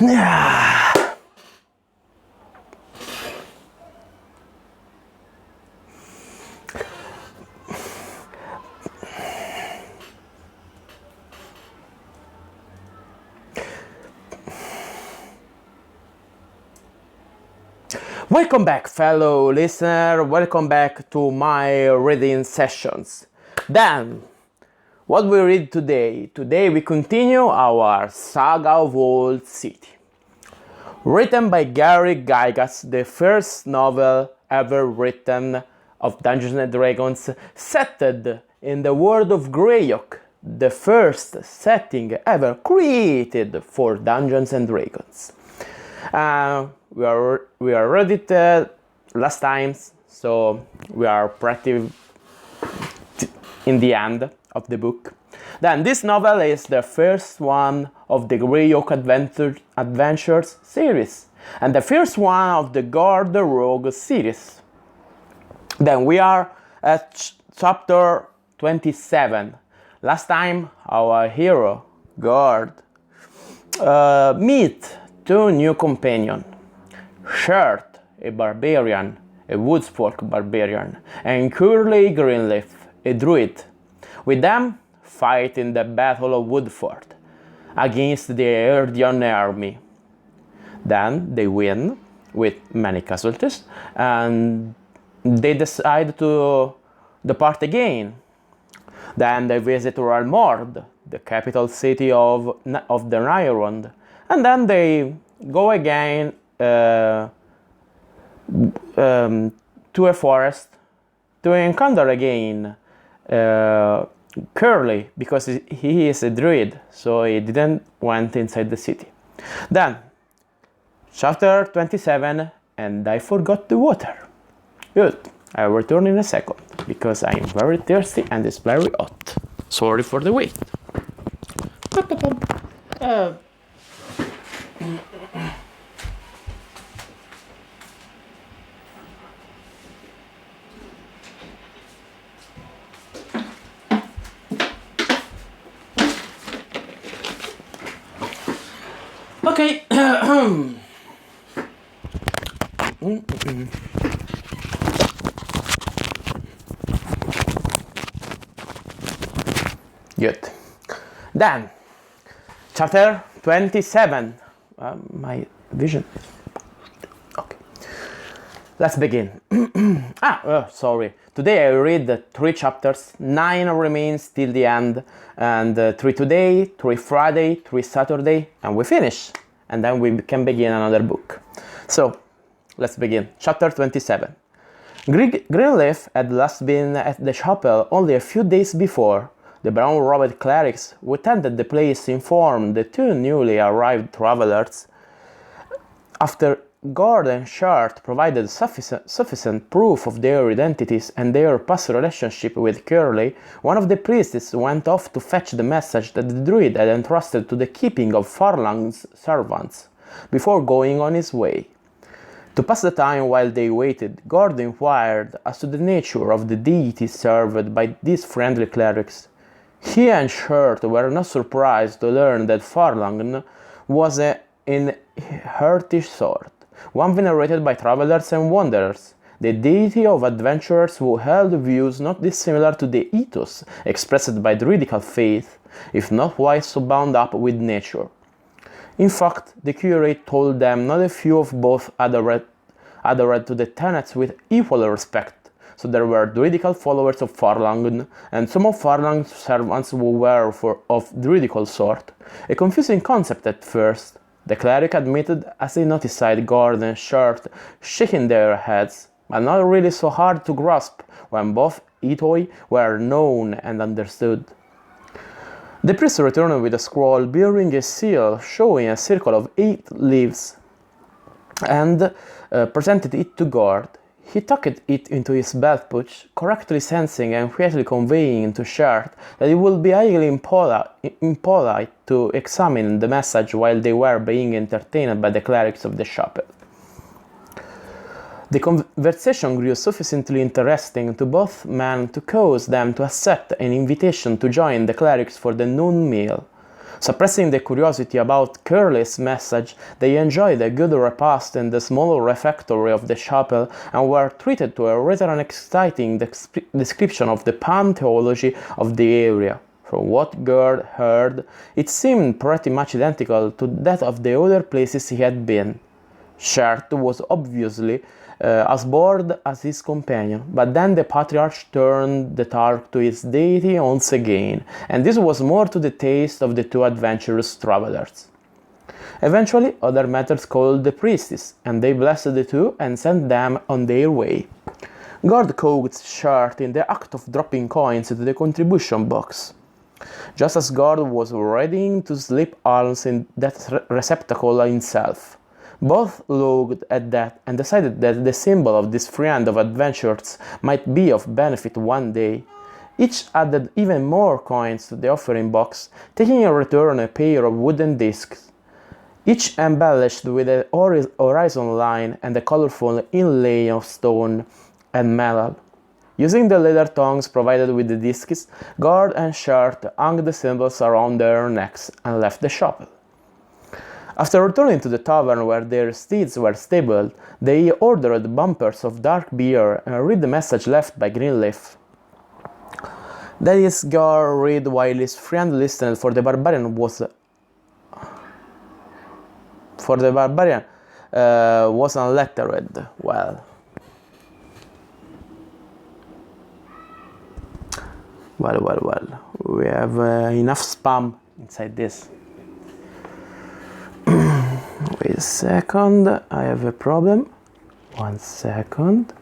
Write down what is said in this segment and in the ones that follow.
Welcome back, fellow listener. Welcome back to my reading sessions. Then, what we read today? Today we continue our Saga of Old City. Written by Gygax, the first novel ever written of Dungeons and Dragons, set in the world of Greyhawk, the first setting ever created for Dungeons and Dragons. We read it last time, so we are pretty in the end of the book. Then this novel is the first one of the Greyhawk Adventures series, and the first one of the Gord Rogue series. Then we are at chapter 27. Last time our hero, Gord, meet two new companions, Chert, a barbarian, a woodsfolk barbarian, and Curley Greenleaf, a druid. With them, fight in the Battle of Woodford against the Erdian army. Then they win with many casualties, and they decide to depart again. Then they visit Realmord, the capital city of the Nyrond, and then they go again to a forest to encounter again Curley, because he is a druid, so he didn't went inside the city. Then, chapter 27, and I forgot the water. Good, I will return in a second, because I am very thirsty and it's very hot. Sorry for the wait. Okay. Good. Then, chapter 27. My vision. Okay. Let's begin. Sorry. Today I read 3 chapters. 9 remains till the end, and 3 today, 3 Friday, 3 Saturday, and we finish. And then we can begin another book. So, let's begin. Chapter 27. Greenleaf had last been at the chapel only a few days before. The brown-robed clerics who attended the place informed the 2 newly arrived travelers. After Gord and Chert provided sufficient proof of their identities and their past relationship with Curley, one of the priests went off to fetch the message that the druid had entrusted to the keeping of Farlang's servants, before going on his way. To pass the time while they waited, Gord inquired as to the nature of the deity served by these friendly clerics. He and Chert were not surprised to learn that Farlang was an Hertish sort, one venerated by travelers and wanderers, the deity of adventurers who held views not dissimilar to the ethos expressed by druidical faith, if not quite so bound up with nature. In fact, the curate told them not a few of both adhered to the tenets with equal respect. So there were druidical followers of Farlang, and some of Farlang's servants who were of druidical sort. A confusing concept at first, the cleric admitted as he noticed Gord and Chert shaking their heads, but not really so hard to grasp when both ethoi were known and understood. The priest returned with a scroll bearing a seal showing a circle of 8 leaves and presented it to Gord. He tucked it into his belt pouch, correctly sensing and quietly conveying to Chert that it would be highly impolite to examine the message while they were being entertained by the clerics of the chapel. The conversation grew sufficiently interesting to both men to cause them to accept an invitation to join the clerics for the noon meal. Suppressing the curiosity about Curley's message, they enjoyed a good repast in the small refectory of the chapel and were treated to a rather exciting description of the pantheology of the area. From what Gord heard, it seemed pretty much identical to that of the other places he had been. Chert was obviously as bored as his companion, but then the patriarch turned the talk to his deity once again, and this was more to the taste of the two adventurous travelers. Eventually, other matters called the priestess, and they blessed the two and sent them on their way. Gord caught Chert in the act of dropping coins into the contribution box. Just as Gord was ready to slip alms in that receptacle himself. Both looked at that and decided that the symbol of this friend of adventures might be of benefit one day. Each added even more coins to the offering box, taking in return a pair of wooden discs, each embellished with a horizon line and a colorful inlay of stone and metal. Using the leather tongs provided with the discs, Gord and Chert hung the symbols around their necks and left the chapel. After returning to the tavern where their steeds were stabled, they ordered bumpers of dark beer and read the message left by Greenleaf. That is, Gord read while his friend listened, for the barbarian was unlettered. Well, we have enough spam inside this. Wait a second, I have a problem. 1 second.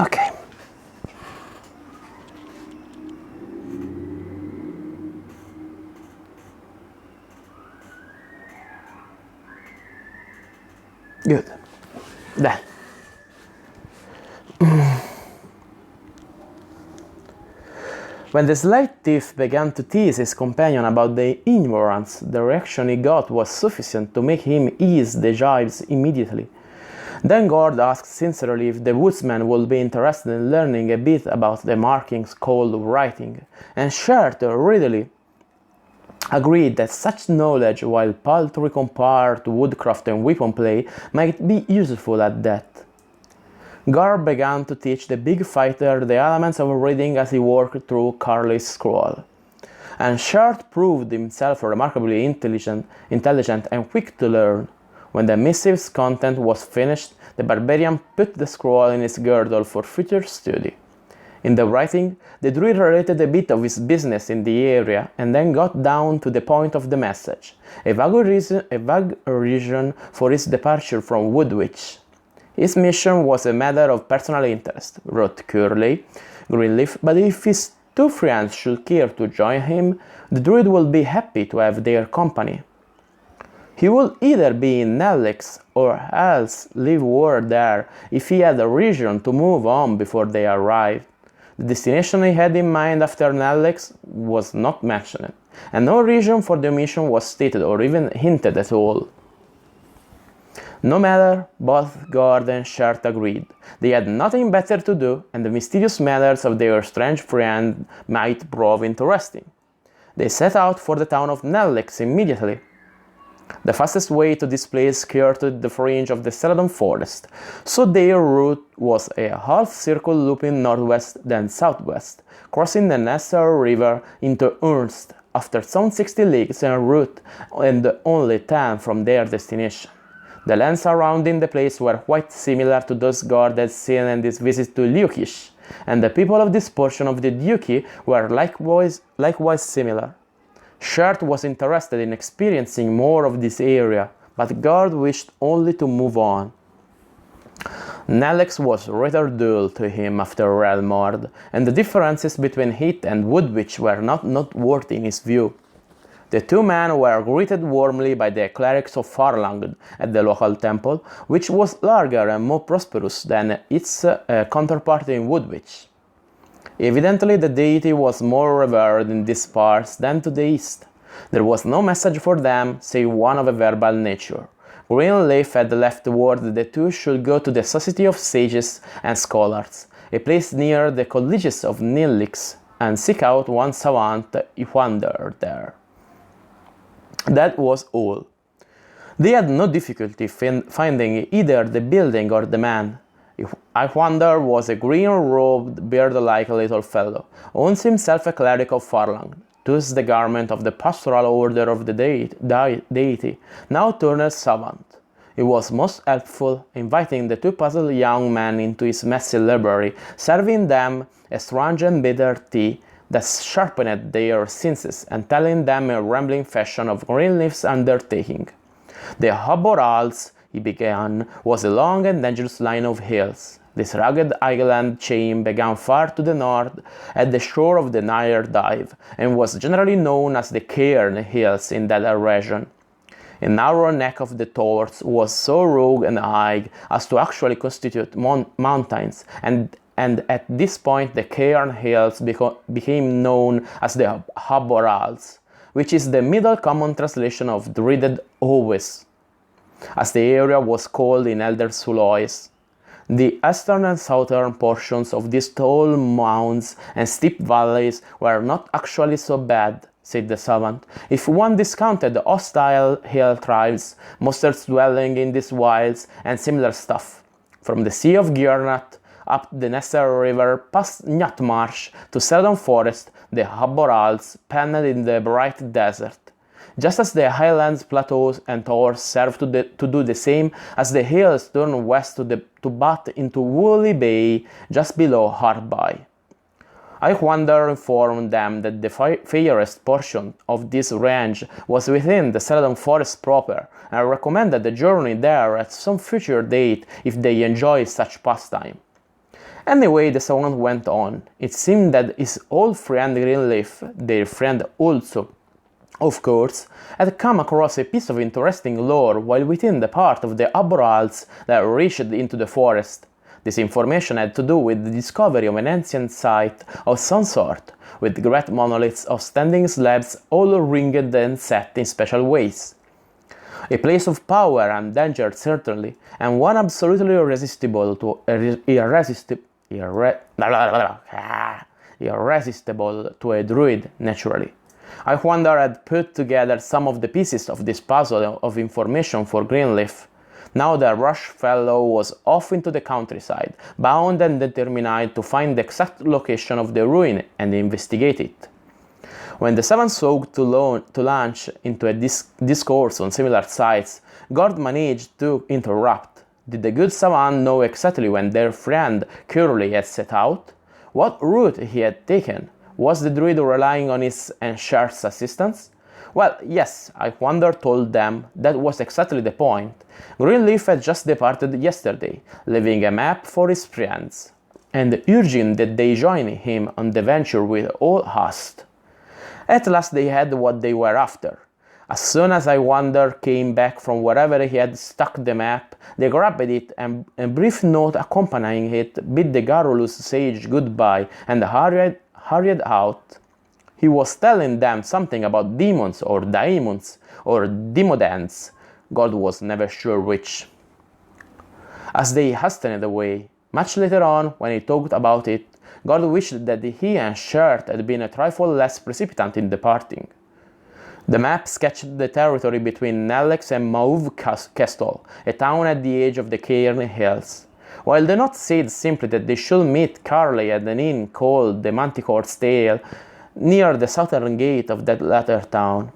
Okay. Good. Done. When the slight thief began to tease his companion about the ignorance, the reaction he got was sufficient to make him ease the jibes immediately. Then Gord asked sincerely if the woodsman would be interested in learning a bit about the markings called writing, and Chert readily agreed that such knowledge, while paltry compared to woodcraft and weapon play, might be useful at that. Gord began to teach the big fighter the elements of reading as he worked through Curley's scroll, and Chert proved himself remarkably intelligent and quick to learn. When the missive's content was finished, the barbarian put the scroll in his girdle for future study. In the writing, the druid related a bit of his business in the area and then got down to the point of the message, a vague reason for his departure from Woodwitch. His mission was a matter of personal interest, wrote Curley, Greenleaf, but if his two friends should care to join him, the druid will be happy to have their company. He would either be in Nelix or else leave word there if he had a reason to move on before they arrived. The destination he had in mind after Nelix was not mentioned, and no reason for the mission was stated or even hinted at all. No matter, both Gord and Chert agreed. They had nothing better to do, and the mysterious matters of their strange friend might prove interesting. They set out for the town of Nelix immediately. The fastest way to this place skirted the fringe of the Celadon forest, so their route was a half-circle looping northwest then southwest, crossing the Nestor River into Ernst after some 60 leagues en route and only 10 from their destination. The lands surrounding the place were quite similar to those Gord had seen in his visit to Lukish, and the people of this portion of the duchy were likewise similar. Chert was interested in experiencing more of this area, but Gord wished only to move on. Nelix was rather dull to him after Realmord, and the differences between it and Woodwitch were not noteworthy in his view. The two men were greeted warmly by the clerics of Farlangd at the local temple, which was larger and more prosperous than its counterpart in Woodwitch. Evidently, the deity was more revered in these parts than to the east. There was no message for them, save one of a verbal nature. Greenleaf had left word that the two should go to the Society of Sages and Scholars, a place near the colleges of Nilix, and seek out one savant Ywander there. That was all. They had no difficulty finding either the building or the man. Ywander was a green-robed, beard-like little fellow, owns himself a cleric of Farlang, thus the garment of the pastoral order of the deity, now turned savant. He was most helpful, inviting the two puzzled young men into his messy library, serving them a strange and bitter tea that sharpened their senses, and telling them a rambling fashion of Greenleaf's undertaking. The Haborals, he began, was a long and dangerous line of hills. This rugged island chain began far to the north at the shore of the Nile Dive, and was generally known as the Cairn Hills in that region. A narrow neck of the torch was so rugged and high as to actually constitute mountains, and at this point the Cairn Hills became known as the Haborals, which is the middle common translation of dreaded Owes, as the area was called in Elder Sulois. The eastern and southern portions of these tall mounds and steep valleys were not actually so bad, said the savant, if one discounted the hostile hill tribes, monsters dwelling in these wilds, and similar stuff. From the Sea of Gernat up the Nesser River past Nyatmarsh to Seldon Forest, the Haborals penned in the bright desert. Just as the highlands, plateaus, and towers serve to do the same, as the hills turn west to butt into Woolly Bay just below hard by. Ywander informed them that the fairest portion of this range was within the Seldon Forest proper, and recommended the journey there at some future date if they enjoyed such pastime. Anyway, the savant went on. It seemed that his old friend Greenleaf, their friend also, of course, had come across a piece of interesting lore while within the part of the Haborals that reached into the forest. This information had to do with the discovery of an ancient site of some sort, with great monoliths of standing slabs all ringed and set in special ways. A place of power and danger certainly, and one absolutely irresistible to a druid, naturally. Ywander had put together some of the pieces of this puzzle of information for Greenleaf. Now the rash fellow was off into the countryside, bound and determined to find the exact location of the ruin and investigate it. When the seven sought to launch into a discourse on similar sites, Gord managed to interrupt. Did the good savant know exactly when their friend Curley had set out? What route he had taken? Was the druid relying on his and Chert's assistance? Well, yes, Ywander told them that was exactly the point. Greenleaf had just departed yesterday, leaving a map for his friends, and urging that they join him on the venture with all haste. At last they had what they were after. As soon as Ywander came back from wherever he had stuck the map, they grabbed it, and a brief note accompanying it bid the garrulous sage goodbye and hurried out. He was telling them something about demons or daemons or demodens. God was never sure which. As they hastened away, much later on, when he talked about it, God wished that he and Chert had been a trifle less precipitant in departing. The map sketched the territory between Nelex and Mauve Castle, a town at the edge of the Cairn Hills, while the note said simply that they should meet Curley at an inn called the Manticore's Tail, near the southern gate of that latter town.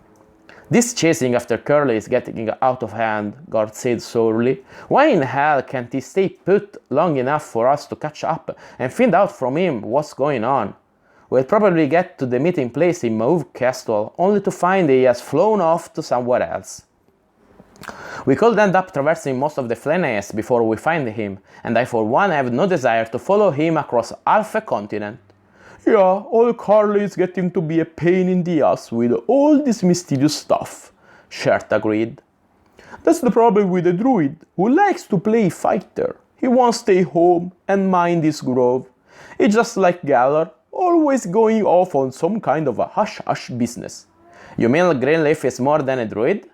This chasing after Curley is getting out of hand, Gord said sourly. Why in hell can't he stay put long enough for us to catch up and find out from him what's going on? We'll probably get to the meeting place in Mauve Castle, only to find he has flown off to somewhere else. We could end up traversing most of the Flenaeus before we find him, and I for one have no desire to follow him across half a continent. Yeah, old Curley is getting to be a pain in the ass with all this mysterious stuff, Chert agreed. That's the problem with a druid, who likes to play fighter. He won't stay home and mind his grove. It's just like Galler, always going off on some kind of a hush-hush business. You mean Greenleaf is more than a druid?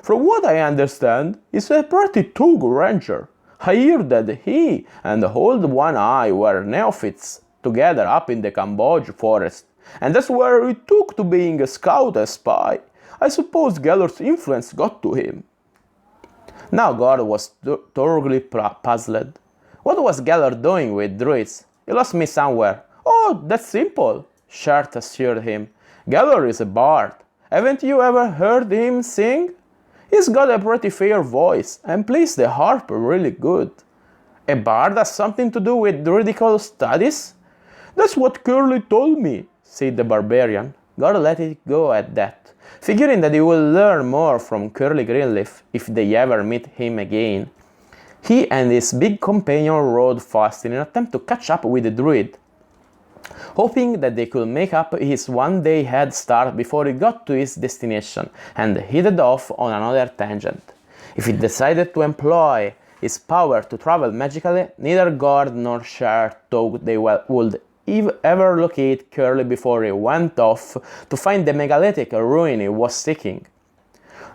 From what I understand, he's a pretty tug ranger. I heard that he and Old One Eye were neophytes together up in the Cambodge forest, and that's where he took to being a scout and spy. I suppose Geller's influence got to him." Now Gord was thoroughly puzzled. What was Geller doing with druids? "You lost me somewhere." "Oh, that's simple," Chert assured him. "Geller is a bard. Haven't you ever heard him sing? He's got a pretty fair voice and plays the harp really good." "A bard has something to do with druidical studies?" "That's what Curley told me," said the barbarian. Gord let it go at that, figuring that he will learn more from Curly Greenleaf if they ever meet him again. He and his big companion rode fast in an attempt to catch up with the druid, hoping that they could make up his one-day head start before he got to his destination and headed off on another tangent. If he decided to employ his power to travel magically, neither Gord nor Chert thought they would ever locate Curly before he went off to find the megalithic ruin he was seeking.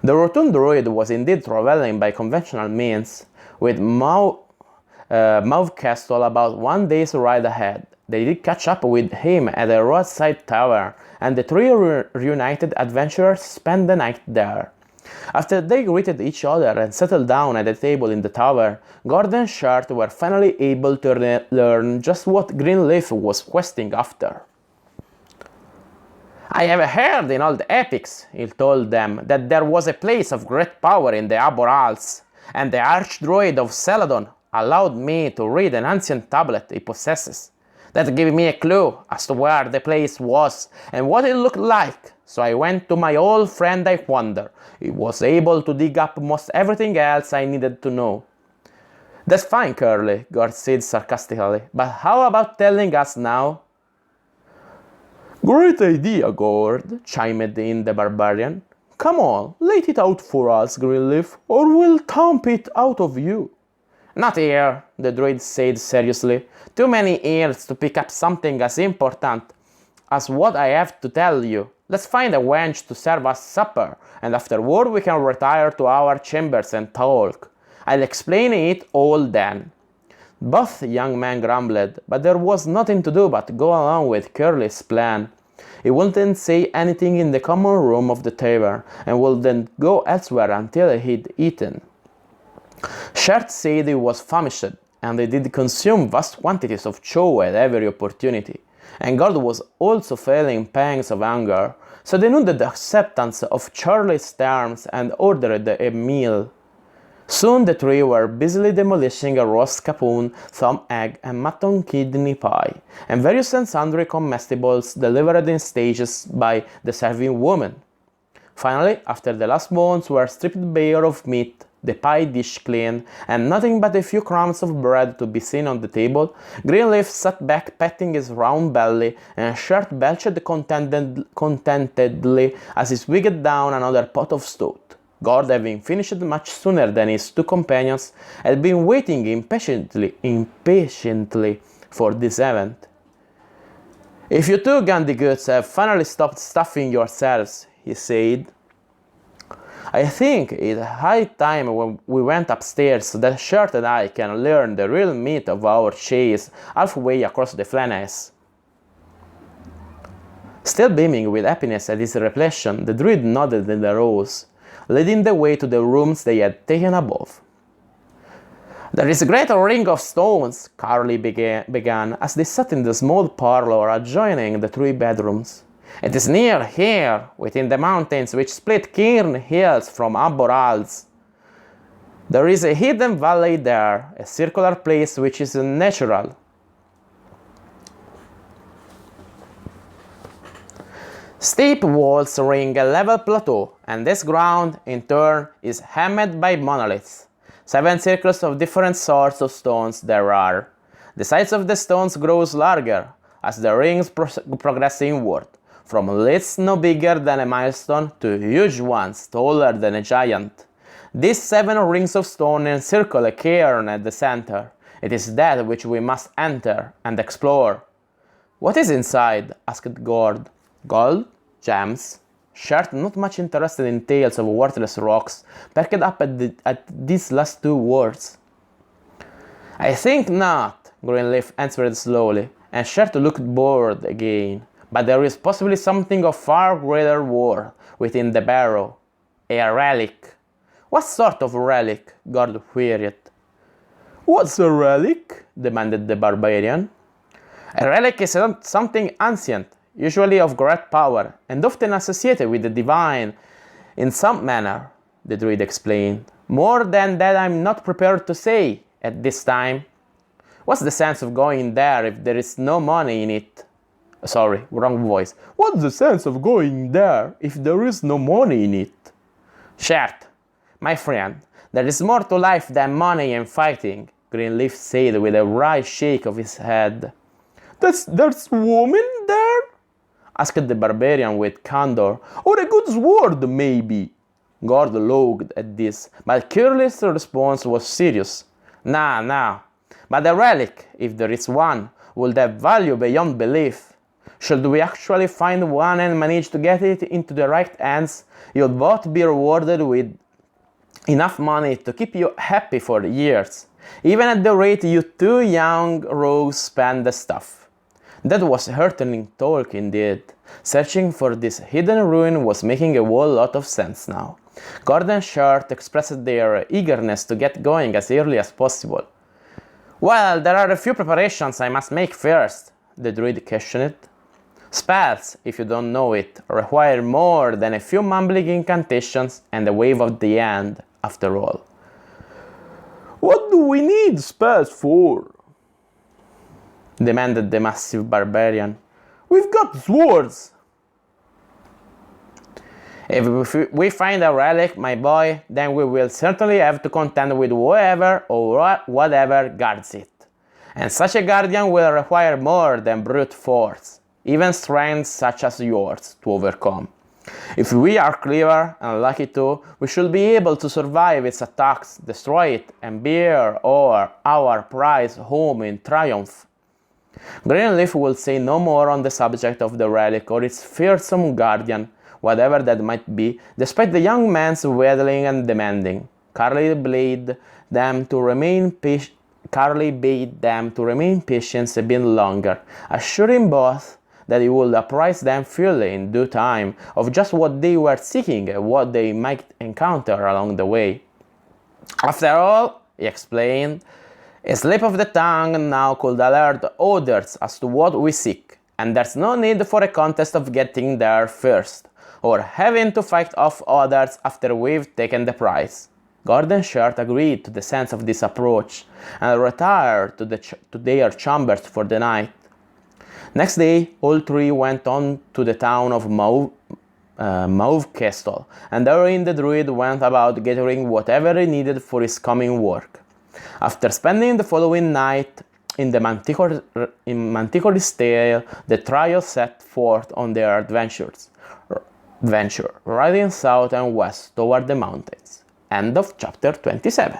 The rotund druid was indeed traveling by conventional means, with Mauve Castle about one day's ride ahead. They did catch up with him at a roadside tower, and the three reunited adventurers spent the night there. After they greeted each other and settled down at a table in the tower, Gord and Chert were finally able to learn just what Greenleaf was questing after. "I have heard in old epics," he told them, "that there was a place of great power in the Aborals, and the Archdruid of Celadon allowed me to read an ancient tablet he possesses. That gave me a clue as to where the place was and what it looked like, so I went to my old friend Iquander. He was able to dig up most everything else I needed to know." "That's fine, Curly," Gord said sarcastically, "but how about telling us now?" "Great idea, Gord," chimed in the barbarian. "Come on, lay it out for us, Greenleaf, or we'll thump it out of you." "Not here," the druid said seriously. "Too many ears to pick up something as important as what I have to tell you. Let's find a wench to serve us supper, and afterward we can retire to our chambers and talk. I'll explain it all then." Both young men grumbled, but there was nothing to do but go along with Curly's plan. He wouldn't say anything in the common room of the tavern, and wouldn't go elsewhere until he'd eaten. Chert said he was famished, and they did consume vast quantities of chow at every opportunity, and Gord was also feeling pangs of hunger, so they nodded acceptance of Charlie's terms and ordered a meal. Soon the three were busily demolishing a roast capon, some egg and mutton kidney pie, and various and sundry comestibles delivered in stages by the serving woman. Finally, after the last bones were stripped bare of meat, the pie dish clean, and nothing but a few crumbs of bread to be seen on the table, Greenleaf sat back patting his round belly, and Chert belched contentedly as he swigged down another pot of stout. Gord, having finished much sooner than his two companions, had been waiting impatiently for this event. "If you two Gandiguts have finally stopped stuffing yourselves," he said, "I think it's high time when we went upstairs so that Chert and I can learn the real meat of our chase halfway across the Flannace." Still beaming with happiness at his repletion, the druid nodded and arose, leading the way to the rooms they had taken above. "There is a great ring of stones," Curley began as they sat in the small parlor adjoining the three bedrooms. "It is near here, within the mountains which split Cairn Hills from Aborals. There is a hidden valley there, a circular place which is natural. Steep walls ring a level plateau, and this ground, in turn, is hemmed by monoliths. 7 circles of different sorts of stones there are. The size of the stones grows larger as the rings progress inward, from lists no bigger than a milestone to huge ones taller than a giant. These 7 rings of stone encircle a cairn at the center. It is that which we must enter and explore." "What is inside?" asked Gord. "Gold? Gems?" Chert, not much interested in tales of worthless rocks, perked up at these last 2 words. I think not, Greenleaf answered slowly, and Chert looked bored again. But there is possibly something of far greater worth within the barrow. A relic. What sort of relic? Gord queried. What's a relic? Demanded the barbarian. A relic is something ancient, usually of great power, and often associated with the divine in some manner, the druid explained. More than that I'm not prepared to say at this time. What's the sense of going there if there is no money in it? Sorry, wrong voice. What's the sense of going there if there is no money in it? Chert, my friend, there is more to life than money and fighting, Greenleaf said with a wry shake of his head. There's woman there? Asked the barbarian with candor. Or a good sword, maybe? Gord looked at this, but Curley's response was serious. Nah. But a relic, if there is one, would have value beyond belief. Should we actually find one and manage to get it into the right hands, you'll both be rewarded with enough money to keep you happy for years, even at the rate you two young rogues spend the stuff. That was heartening talk indeed. Searching for this hidden ruin was making a whole lot of sense now. Gord and Chert expressed their eagerness to get going as early as possible. Well, there are a few preparations I must make first, the druid questioned. Spells, if you don't know it, require more than a few mumbling incantations and a wave of the hand, after all. What do we need spells for? Demanded the massive barbarian. We've got swords! If we find a relic, my boy, then we will certainly have to contend with whoever or whatever guards it. And such a guardian will require more than brute force, even strength such as yours, to overcome. If we are clever and lucky too, we should be able to survive its attacks, destroy it, and bear our prize home in triumph. Greenleaf will say no more on the subject of the relic or its fearsome guardian, whatever that might be, despite the young man's wheedling and demanding. Curley bade them to remain patient a bit longer, assuring both that he would apprise them fully in due time of just what they were seeking and what they might encounter along the way. After all, he explained, a slip of the tongue now could alert others as to what we seek, and there's no need for a contest of getting there first, or having to fight off others after we've taken the prize. Gord and Chert agreed to the sense of this approach, and retired to their chambers for the night. Next day, all three went on to the town of Mauve Castle, and therein the druid went about gathering whatever he needed for his coming work. After spending the following night in Manticore's Tale, the trio set forth on their adventure, riding south and west toward the mountains. End of chapter 27.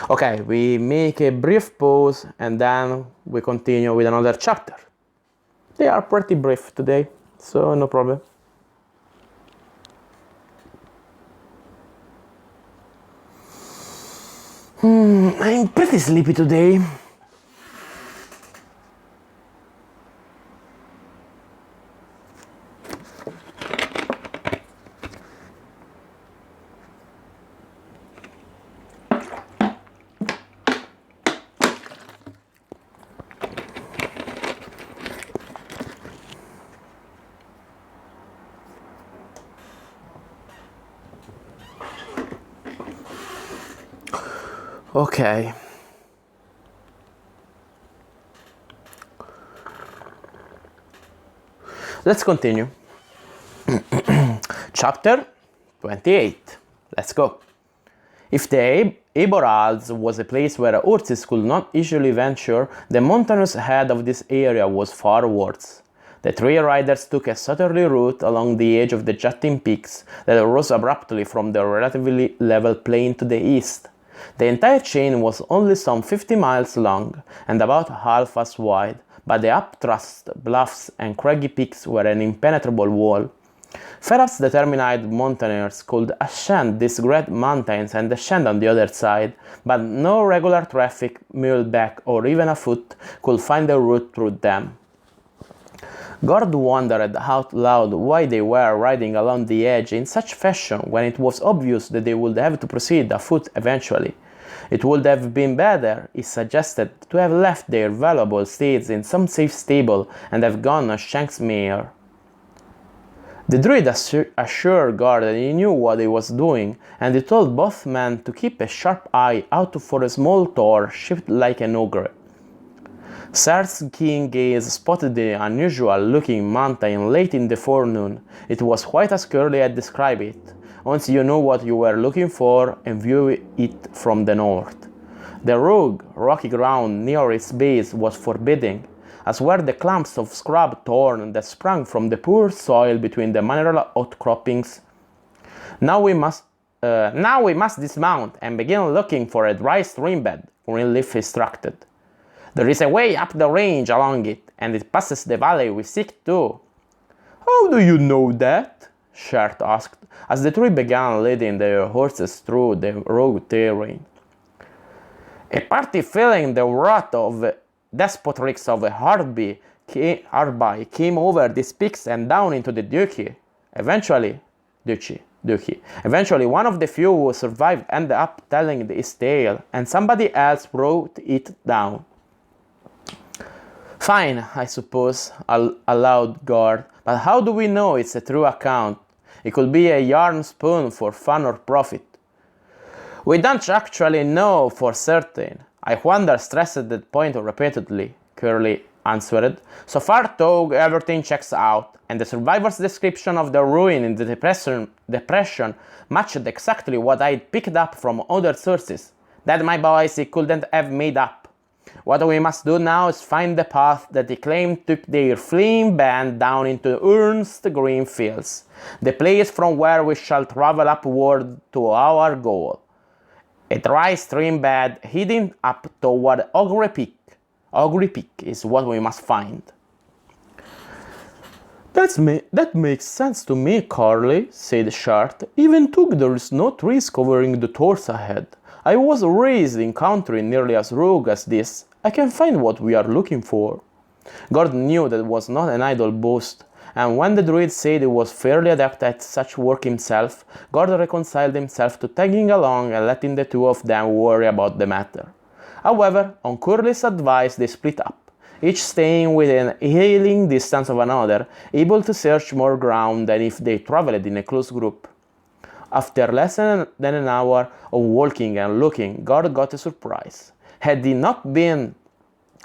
Okay, we make a brief pause and then we continue with another chapter. They are pretty brief today, so no problem. I'm pretty sleepy today. Okay. Let's continue. Chapter 28. Let's go. If the Eboralds was a place where horses could not easily venture, the mountainous head of this area was far worse. The three riders took a southerly route along the edge of the jutting peaks that rose abruptly from the relatively level plain to the east. The entire chain was only some 50 miles long and about half as wide, but the upthrust bluffs and craggy peaks were an impenetrable wall. Perhaps determined mountaineers could ascend these great mountains and descend on the other side, but no regular traffic, muleback or even afoot, could find a route through them. Gord wondered out loud why they were riding along the edge in such fashion when it was obvious that they would have to proceed afoot eventually. It would have been better, he suggested, to have left their valuable steeds in some safe stable and have gone on Shank's mare. The druid assured Gord that he knew what he was doing, and he told both men to keep a sharp eye out for a small Thor shaped like an ogre. Sert's keen gaze spotted the unusual-looking mountain late in the forenoon. It was quite as Curley had described it, once you knew what you were looking for and viewed it from the north. The rugged, rocky ground near its base was forbidding, as were the clumps of scrub thorn that sprang from the poor soil between the mineral outcroppings. Now we must dismount and begin looking for a dry stream bed, Greenleaf instructed. There is a way up the range along it, and it passes the valley we seek to. How do you know that? Chert asked, as the three began leading their horses through the rugged terrain. A party feeling the wrath of despotrix of a hardby came over these peaks and down into the duchy. Eventually, one of the few who survived ended up telling his tale, and somebody else wrote it down. Fine, I suppose, allowed Gord, but how do we know it's a true account? It could be a yarn spoon for fun or profit. We don't actually know for certain. I wonder stressed that point repeatedly, Curley answered. So far though, everything checks out, and the survivor's description of the ruin in the depression matched exactly what I'd picked up from other sources. That, my boys, he couldn't have made up. What we must do now is find the path that he claimed took their fleeing band down into Ernst Green Fields, the place from where we shall travel upward to our goal. A dry stream bed heading up toward Ogre Peak. Ogre Peak is what we must find. That makes sense to me, Curley, said Chert. Even though there is no trees covering the tors ahead. I was raised in country nearly as rugged as this. I can find what we are looking for. Gord knew that was not an idle boast, and when the druid said he was fairly adept at such work himself, Gord reconciled himself to tagging along and letting the two of them worry about the matter. However, on Curley's advice they split up, each staying within hailing distance of another, able to search more ground than if they traveled in a close group. After less than an hour of walking and looking, Gord got a surprise. Had he not been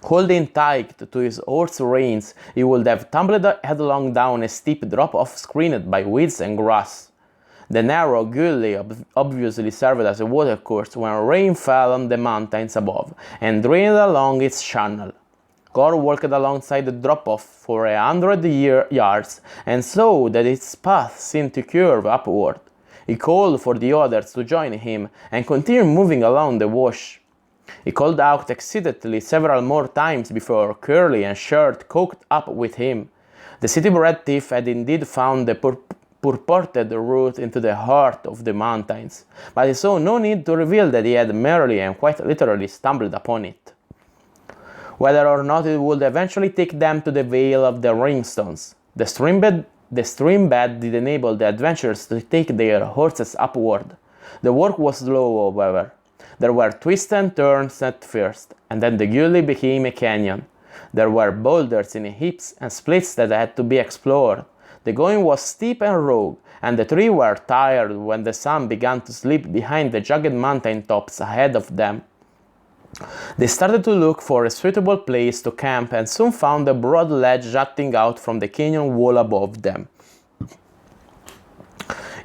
holding tight to his horse's reins, he would have tumbled headlong down a steep drop-off screened by weeds and grass. The narrow gully obviously served as a watercourse when rain fell on the mountains above and drained along its channel. Gord walked alongside the drop-off for 100 yards and saw that its path seemed to curve upward. He called for the others to join him and continued moving along the wash. He called out excitedly several more times before Curley and Chert caught up with him. The city-bred thief had indeed found the purported route into the heart of the mountains, but he saw no need to reveal that he had merely and quite literally stumbled upon it. Whether or not it would eventually take them to the Vale of the Ringstones, the stream bed did enable the adventurers to take their horses upward. The work was slow, however. There were twists and turns at first, and then the gully became a canyon. There were boulders in heaps and splits that had to be explored. The going was steep and rugged, and the three were tired when the sun began to slip behind the jagged mountain tops ahead of them. They started to look for a suitable place to camp and soon found a broad ledge jutting out from the canyon wall above them.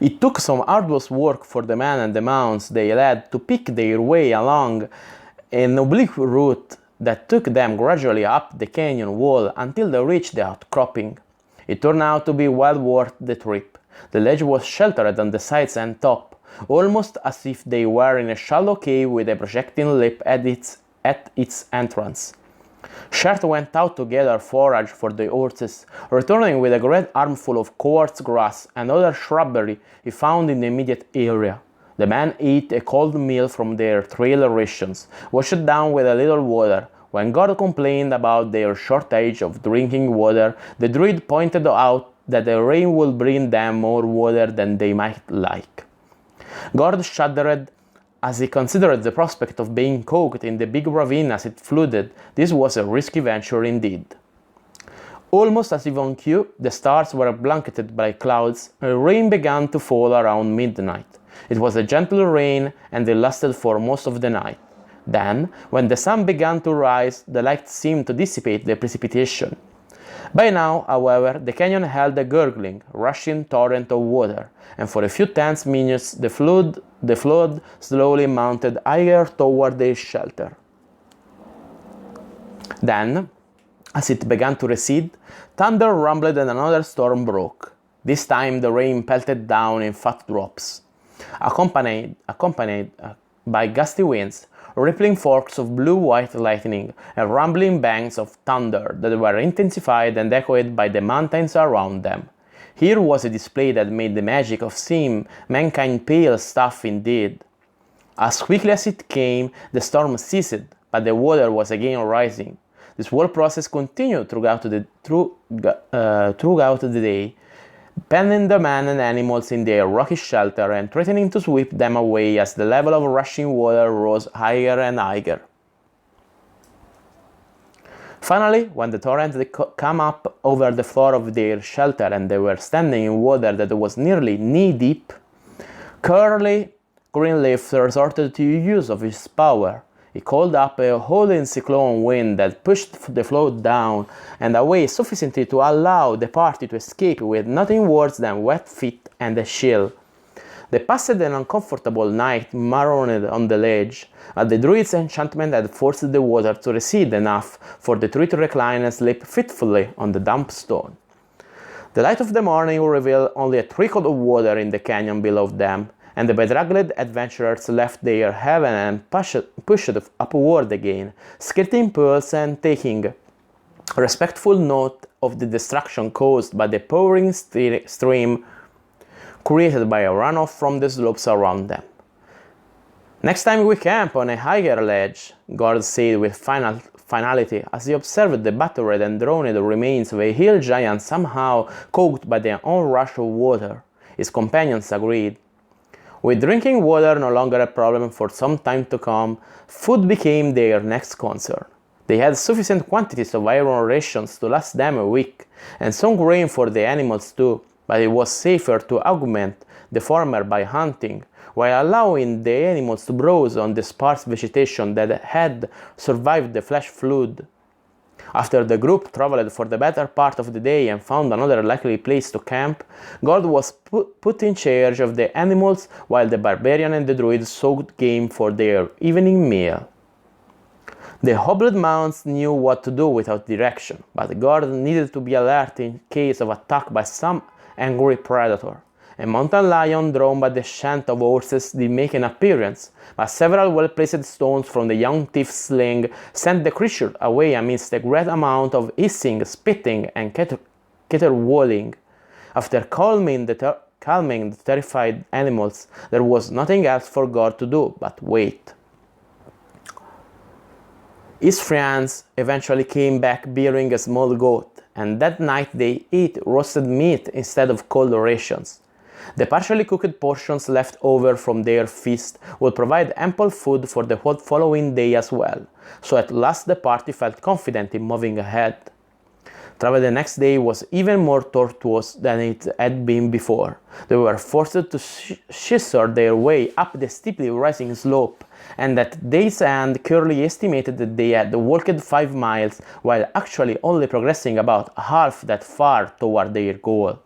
It took some arduous work for the men and the mounts they led to pick their way along an oblique route that took them gradually up the canyon wall until they reached the outcropping. It turned out to be well worth the trip. The ledge was sheltered on the sides and top, almost as if they were in a shallow cave with a projecting lip at its entrance. Chert went out to gather forage for the horses, returning with a great armful of quartz grass and other shrubbery he found in the immediate area. The men ate a cold meal from their trail rations, washed down with a little water. When Gord complained about their shortage of drinking water, the druid pointed out that the rain would bring them more water than they might like. Gord shuddered as he considered the prospect of being caught in the big ravine as it flooded. This was a risky venture indeed. Almost as if on cue, the stars were blanketed by clouds, and rain began to fall around midnight. It was a gentle rain, and it lasted for most of the night. Then, when the sun began to rise, the light seemed to dissipate the precipitation. By now, however, the canyon held a gurgling, rushing torrent of water, and for a few tense minutes the flood slowly mounted higher toward their shelter. Then, as it began to recede, thunder rumbled and another storm broke. This time the rain pelted down in fat drops, accompanied by gusty winds, rippling forks of blue-white lightning, and rumbling bangs of thunder that were intensified and echoed by the mountains around them. Here was a display that made the magic of seeing mankind pale stuff indeed. As quickly as it came, the storm ceased, but the water was again rising. This whole process continued throughout the day, penning the men and animals in their rocky shelter and threatening to sweep them away as the level of rushing water rose higher and higher. Finally, when the torrent had come up over the floor of their shelter and they were standing in water that was nearly knee-deep, Curley Greenleaf resorted to use of his power. He called up a howling cyclone wind that pushed the float down and away sufficiently to allow the party to escape with nothing worse than wet feet and a chill. They passed an uncomfortable night marooned on the ledge, but the druid's enchantment had forced the water to recede enough for the three to recline and sleep fitfully on the damp stone. The light of the morning revealed only a trickle of water in the canyon below them, and the bedraggled adventurers left their haven and pushed upward again, skirting pools and taking respectful note of the destruction caused by the pouring stream created by a runoff from the slopes around them. "Next time we camp on a higher ledge," Gord said with finality as he observed the battered and drowned remains of a hill giant somehow caught by the onrush of water. His companions agreed. With drinking water no longer a problem for some time to come, food became their next concern. They had sufficient quantities of iron rations to last them a week, and some grain for the animals too, but it was safer to augment the former by hunting, while allowing the animals to browse on the sparse vegetation that had survived the flash flood. After the group traveled for the better part of the day and found another likely place to camp, Gord was put in charge of the animals while the barbarian and the druid sought game for their evening meal. The hobbled mounts knew what to do without direction, but Gord needed to be alert in case of attack by some angry predator. A mountain lion drawn by the scent of horses did make an appearance, but several well-placed stones from the young thief's sling sent the creature away amidst a great amount of hissing, spitting, and caterwauling. After calming the terrified animals, there was nothing else for Gord to do but wait. His friends eventually came back bearing a small goat, and that night they ate roasted meat instead of cold rations. The partially cooked portions left over from their feast would provide ample food for the following day as well, so at last the party felt confident in moving ahead. Travel the next day was even more tortuous than it had been before. They were forced to scissor their way up the steeply rising slope, and at day's end Curley estimated that they had walked 5 miles, while actually only progressing about half that far toward their goal.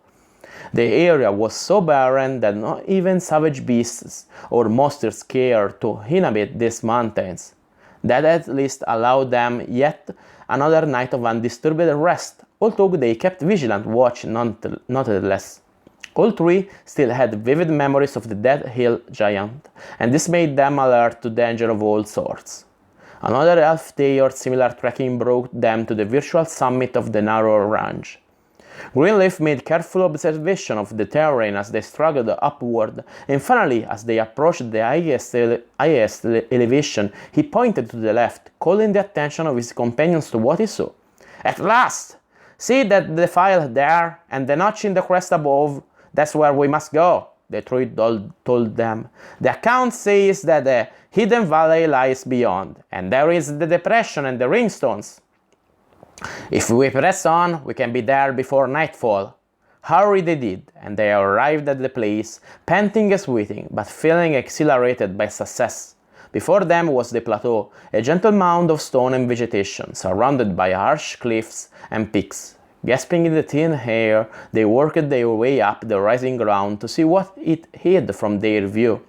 The area was so barren that not even savage beasts or monsters cared to inhabit these mountains. That at least allowed them yet another night of undisturbed rest, although they kept vigilant watch nonetheless. All three still had vivid memories of the dead hill giant, and this made them alert to danger of all sorts. Another half-day or similar trekking brought them to the virtual summit of the narrow range. Greenleaf made careful observation of the terrain as they struggled upward, and finally, as they approached the highest elevation, he pointed to the left, calling the attention of his companions to what he saw. "At last! See that defile there, and the notch in the crest above? That's where we must go," the druid told them. "The account says that a hidden valley lies beyond, and there is the depression and the ringstones. If we press on, we can be there before nightfall." Hurry they did, and they arrived at the place, panting and sweating, but feeling exhilarated by success. Before them was the plateau, a gentle mound of stone and vegetation, surrounded by harsh cliffs and peaks. Gasping in the thin air, they worked their way up the rising ground to see what it hid from their view.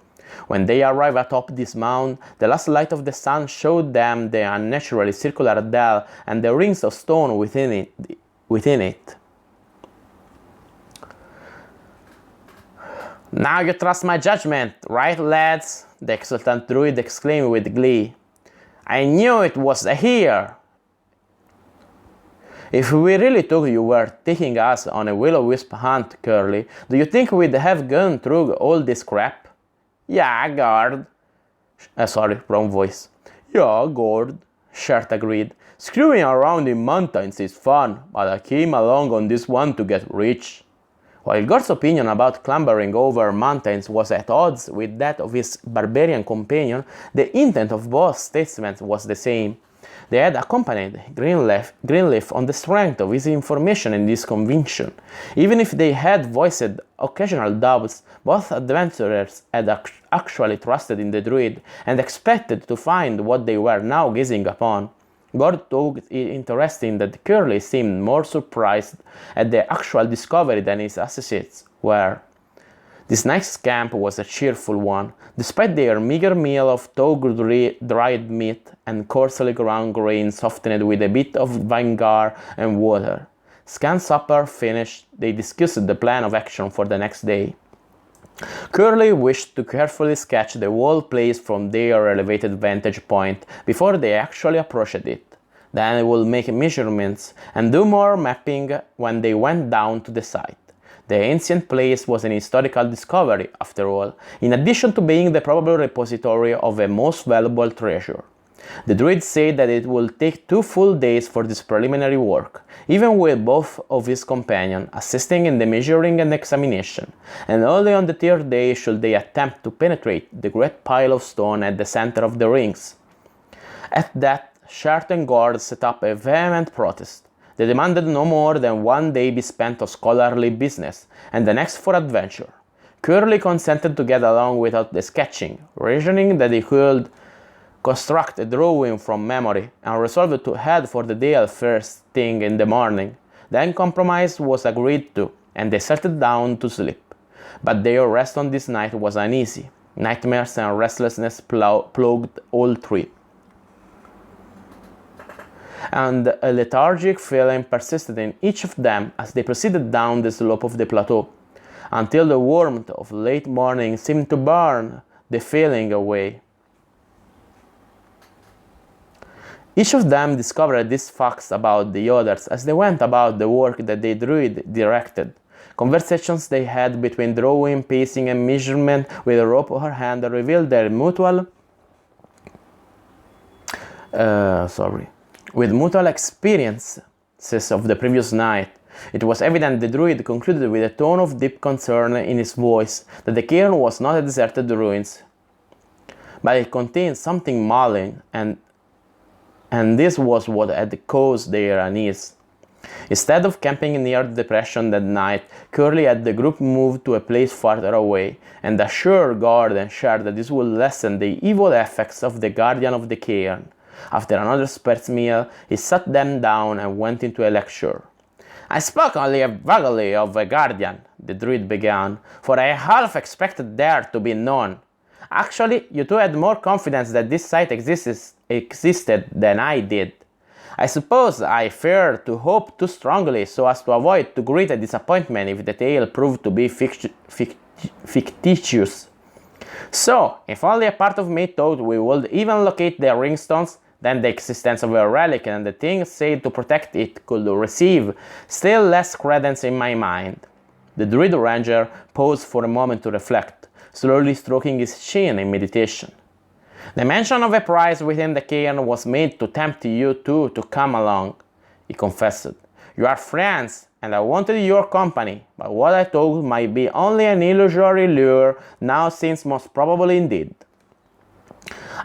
When they arrived atop this mound, the last light of the sun showed them the unnaturally circular dell and the rings of stone within it. "Now you trust my judgment, right, lads?" the exultant druid exclaimed with glee. "I knew it was here! If we really thought you were taking us on a will-o-wisp hunt, Curley, do you think we'd have gone through all this crap?" "Yeah, Gord." Wrong voice. "Yeah, Gord," Chert agreed. "Screwing around in mountains is fun, but I came along on this one to get rich." While Gord's opinion about clambering over mountains was at odds with that of his barbarian companion, the intent of both statements was the same. They had accompanied Greenleaf on the strength of his information and his conviction. Even if they had voiced occasional doubts, both adventurers had actually trusted in the druid and expected to find what they were now gazing upon. Gord thought it interesting that Curley seemed more surprised at the actual discovery than his associates were. This night's camp was a cheerful one, despite their meager meal of dried meat and coarsely ground grain softened with a bit of vinegar and water. Scant supper finished, they discussed the plan of action for the next day. Curley wished to carefully sketch the whole place from their elevated vantage point before they actually approached it. Then they would make measurements and do more mapping when they went down to the site. The ancient place was an historical discovery, after all, in addition to being the probable repository of a most valuable treasure. The druid said that it would take 2 full days for this preliminary work, even with both of his companions assisting in the measuring and examination, and only on the 3rd day should they attempt to penetrate the great pile of stone at the center of the rings. At that, Chert and Gord set up a vehement protest. They demanded no more than 1 day be spent on scholarly business, and the next for adventure. Curley consented to get along without the sketching, reasoning that he could construct a drawing from memory, and resolved to head for the Dale first thing in the morning. Then compromise was agreed to, and they settled down to sleep. But their rest on this night was uneasy. Nightmares and restlessness plagued all 3. And a lethargic feeling persisted in each of them as they proceeded down the slope of the plateau, until the warmth of late morning seemed to burn the feeling away. Each of them discovered these facts about the others as they went about the work that the druid directed. Conversations they had between drawing, pacing, and measurement with a rope or hand revealed their mutual experiences of the previous night. It was evident the druid concluded with a tone of deep concern in his voice that the cairn was not a deserted ruins, but it contained something malign, and this was what had caused their unease. Instead of camping near the depression that night, Curley had the group move to a place farther away, and assured Gord and Chert that this would lessen the evil effects of the guardian of the cairn. After another spare meal, he sat them down and went into a lecture. "I spoke only vaguely of a guardian," the druid began, "for I half expected there to be none. Actually, you two had more confidence that this site existed than I did. I suppose I feared to hope too strongly so as to avoid too great a disappointment if the tale proved to be fictitious. So, if only a part of me thought we would even locate the ringstones, Then the existence of a relic and the thing said to protect it could receive still less credence in my mind. The druid ranger paused for a moment to reflect, slowly stroking his chin in meditation. The mention of a prize within the cairn was made to tempt you two to come along, he confessed. You are friends, and I wanted your company, but what I thought might be only an illusory lure now seems most probable indeed.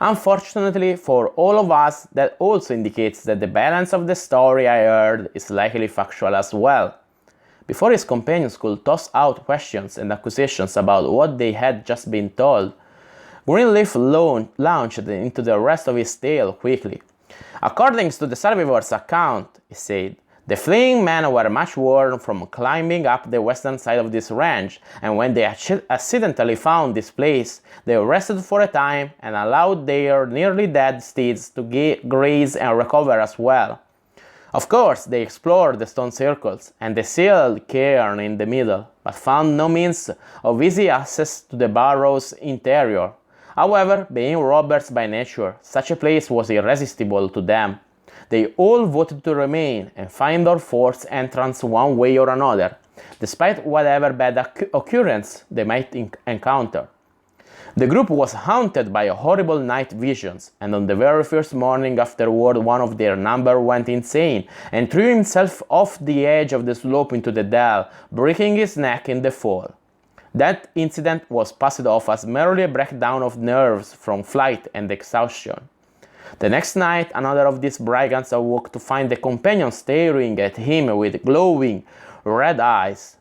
Unfortunately for all of us, that also indicates that the balance of the story I heard is likely factual as well. Before his companions could toss out questions and accusations about what they had just been told, Greenleaf launched into the rest of his tale quickly. According to the survivor's account, he said, the fleeing men were much worn from climbing up the western side of this range, and when they accidentally found this place, they rested for a time and allowed their nearly dead steeds to graze and recover as well. Of course, they explored the stone circles and the sealed cairn in the middle, but found no means of easy access to the burrow's interior. However, being robbers by nature, such a place was irresistible to them. They all voted to remain and find their fort's entrance one way or another, despite whatever bad occurrence they might encounter. The group was haunted by horrible night visions, and on the very first morning afterward one of their number went insane and threw himself off the edge of the slope into the dell, breaking his neck in the fall. That incident was passed off as merely a breakdown of nerves from flight and exhaustion. The next night, another of these brigands awoke to find the companion staring at him with glowing red eyes.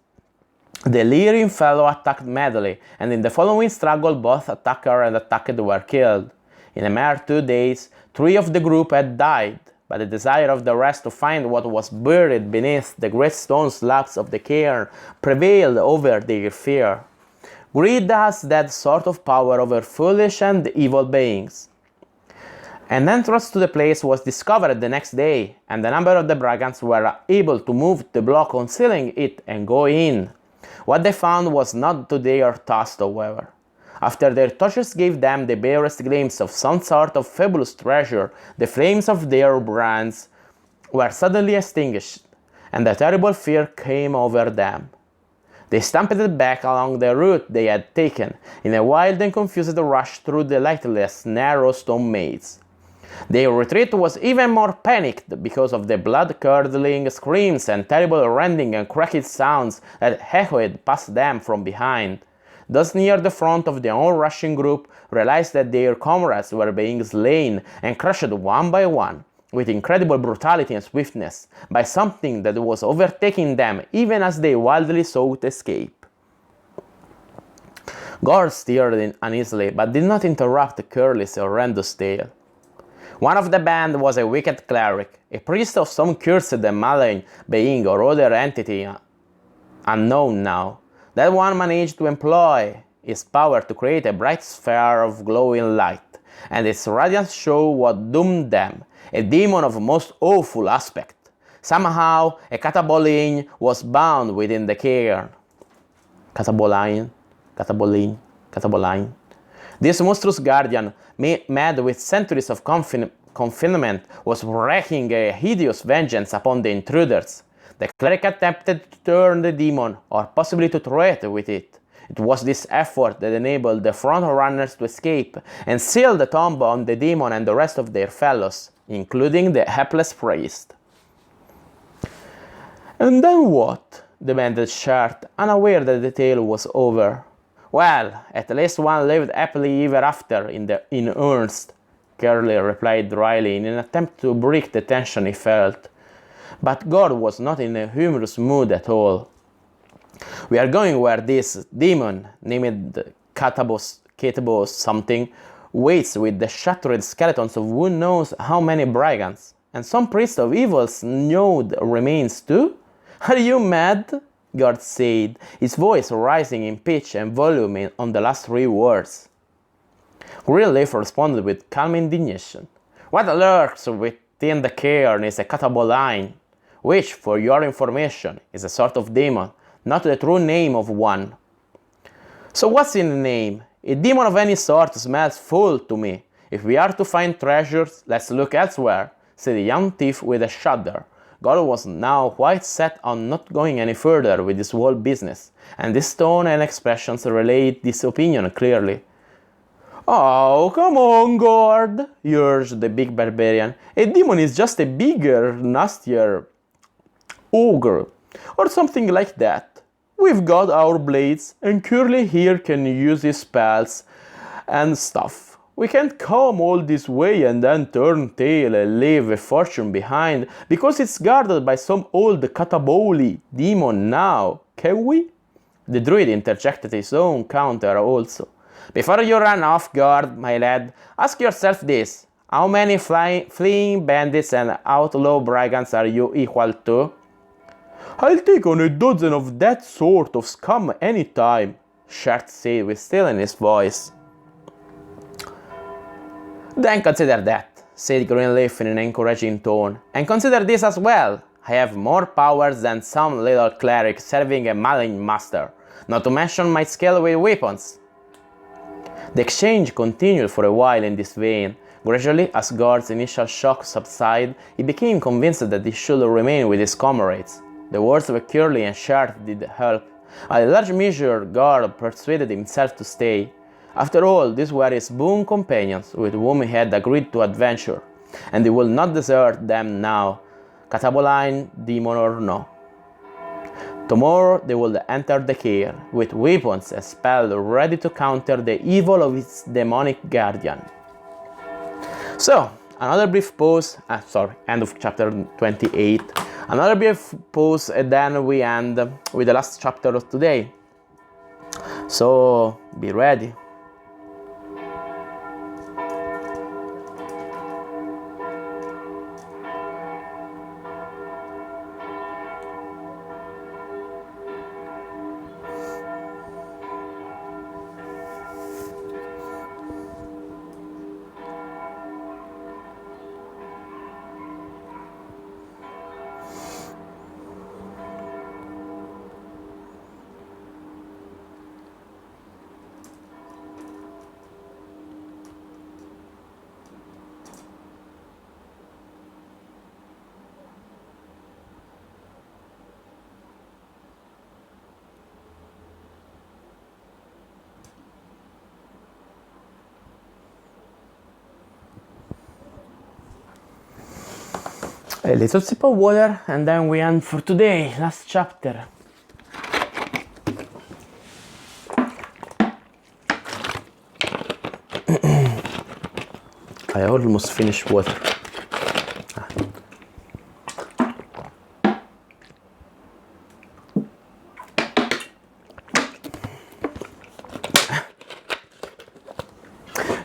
The leering fellow attacked madly, and in the following struggle both attacker and attacked were killed. In a mere 2 days, 3 of the group had died, but the desire of the rest to find what was buried beneath the great stone slabs of the cairn prevailed over their fear. Greed has that sort of power over foolish and evil beings. An entrance to the place was discovered the next day, and a number of the brigands were able to move the block concealing it and go in. What they found was not to their taste, however. After their torches gave them the barest glimpse of some sort of fabulous treasure, the flames of their brands were suddenly extinguished, and a terrible fear came over them. They stampeded back along the route they had taken, in a wild and confused rush through the lightless, narrow stone maze. Their retreat was even more panicked because of the blood-curdling screams and terrible rending and cracked sounds that echoed past them from behind. Thus near the front of the onrushing group realized that their comrades were being slain and crushed one by one, with incredible brutality and swiftness, by something that was overtaking them even as they wildly sought escape. Gord stirred uneasily, but did not interrupt Curley's horrendous tale. One of the band was a wicked cleric, a priest of some cursed and malign being or other entity unknown now. That one managed to employ his power to create a bright sphere of glowing light, and its radiance showed what doomed them, a demon of most awful aspect. Somehow, a cataboline was bound within the cairn. Cataboline. This monstrous guardian, mad with centuries of confinement, was wreaking a hideous vengeance upon the intruders. The cleric attempted to turn the demon, or possibly to throw it with it. It was this effort that enabled the front runners to escape and seal the tomb on the demon and the rest of their fellows, including the hapless priest. And then what? Demanded Chert, unaware that the tale was over. Well, at least one lived happily ever after in earnest, Curley replied dryly in an attempt to break the tension he felt. But Gord was not in a humorous mood at all. We are going where this demon, named Catabos something, waits with the shattered skeletons of who knows how many brigands, and some priest of evil's gnawed remains too? Are you mad? Gord said, his voice rising in pitch and volume on the last 3 words. Greenleaf responded with calm indignation. What lurks within the cairn is a cataboline, which, for your information, is a sort of demon, not the true name of one. So what's in the name? A demon of any sort smells foul to me. If we are to find treasures, let's look elsewhere, said the young thief with a shudder. Gord was now quite set on not going any further with this whole business, and his tone and expressions relayed this opinion clearly. Oh, come on, Gord, urged the big barbarian. A demon is just a bigger, nastier ogre, or something like that. We've got our blades, and Curley here can use his spells and stuff. We can't come all this way and then turn tail and leave a fortune behind because it's guarded by some old Kataboli demon now, can we? The druid interjected his own counter also. Before you run off guard, my lad, ask yourself this. How many fleeing bandits and outlaw brigands are you equal to? I'll take on a dozen of that sort of scum any time, Chert said with steel in his voice. Then consider that, said Greenleaf in an encouraging tone, and consider this as well. I have more powers than some little cleric serving a malign master, not to mention my skill with weapons. The exchange continued for a while in this vein. Gradually, as Gord's initial shock subsided, he became convinced that he should remain with his comrades. The words of Curley and Chert did help. At a large measure, Gord persuaded himself to stay. After all, these were his boon companions with whom he had agreed to adventure, and he would not desert them now, Cataboline, demon or no. Tomorrow they would enter the Cairn, with weapons and spells ready to counter the evil of its demonic guardian. So, another brief pause, end of chapter 28. Another brief pause and then we end with the last chapter of today. So, be ready. A little sip of water and then we end for today, last chapter. I almost finished water.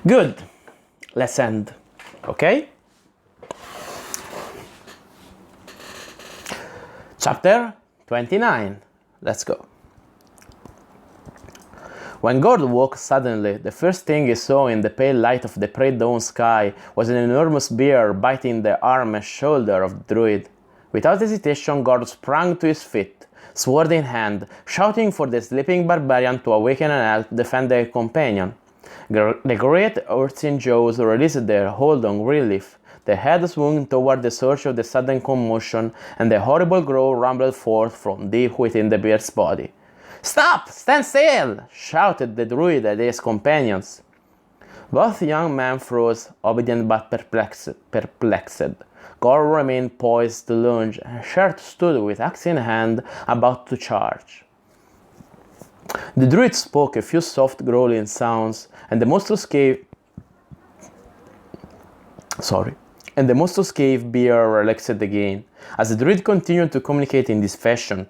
Good, let's end, okay? Chapter 29. Let's go. When Gord woke suddenly, the first thing he saw in the pale light of the pre-dawn sky was an enormous bear biting the arm and shoulder of the druid. Without hesitation, Gord sprang to his feet, sword in hand, shouting for the sleeping barbarian to awaken and help defend their companion. The great earthen jaws released their hold on Greenleaf. The head swung toward the source of the sudden commotion, and the horrible growl rumbled forth from deep within the bear's body. "Stop! Stand still!" shouted the druid at his companions. Both young men froze, obedient but perplexed. Gord remained poised to lunge, and Chert stood with axe in hand, about to charge. The druid spoke a few soft growling sounds, and the monstrous cave bear relaxed again. As the druid continued to communicate in this fashion,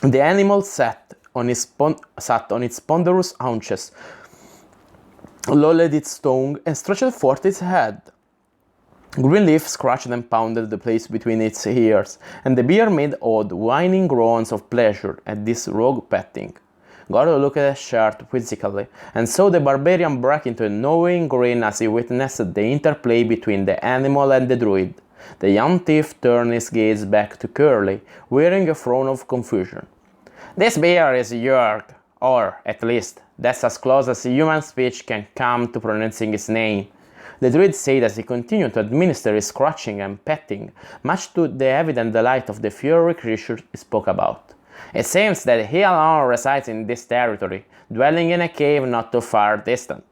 the animal sat on its ponderous haunches, lolled its tongue, and stretched forth its head. Greenleaf scratched and pounded the place between its ears, and the bear made odd, whining groans of pleasure at this rogue petting. Gord looked at Chert quizzically, and saw the barbarian break into a knowing grin as he witnessed the interplay between the animal and the druid. The young thief turned his gaze back to Curley, wearing a frown of confusion. "This bear is Jörg, or, at least, that's as close as human speech can come to pronouncing his name. the druid said as he continued to administer his scratching and petting, much to the evident delight of the furry creature he spoke about. It seems that he alone resides in this territory, dwelling in a cave not too far distant.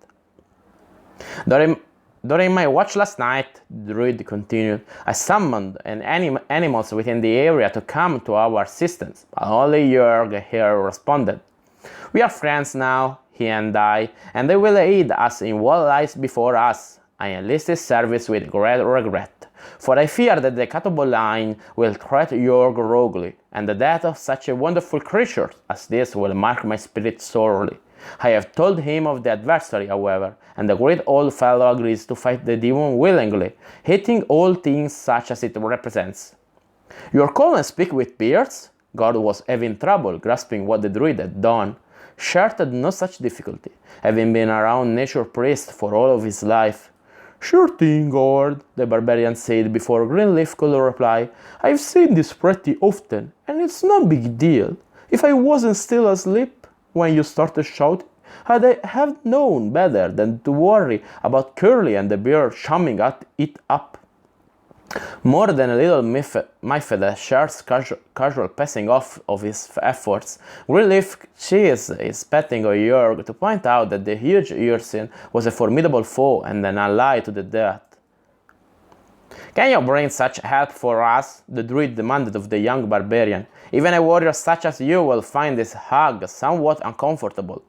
During my watch last night, the druid continued, I summoned animals within the area to come to our assistance, but only Jörg here responded. We are friends now, he and I, and they will aid us in what lies before us. I enlist his service with great regret, for I fear that the Catobol line will treat Jörg roguely, and the death of such a wonderful creature as this will mark my spirit sorely. I have told him of the adversary, however, and the great old fellow agrees to fight the demon willingly, hating all things such as it represents. You call and speak with peers? Gord was having trouble grasping what the druid had done. Chert had no such difficulty, having been around nature priest for all of his life. Sure thing, Gord, the barbarian said before Greenleaf could reply. I've seen this pretty often, and it's no big deal. If I wasn't still asleep when you started shouting, I'd have known better than to worry about Curley and the bear chumming it up. More than a little miffed at Chert's casual passing off of his efforts, Greenleaf cheesed his petting of Jörg to point out that the huge Ursin was a formidable foe and an ally to the death. Can you bring such help for us? The druid demanded of the young barbarian. Even a warrior such as you will find this hug somewhat uncomfortable.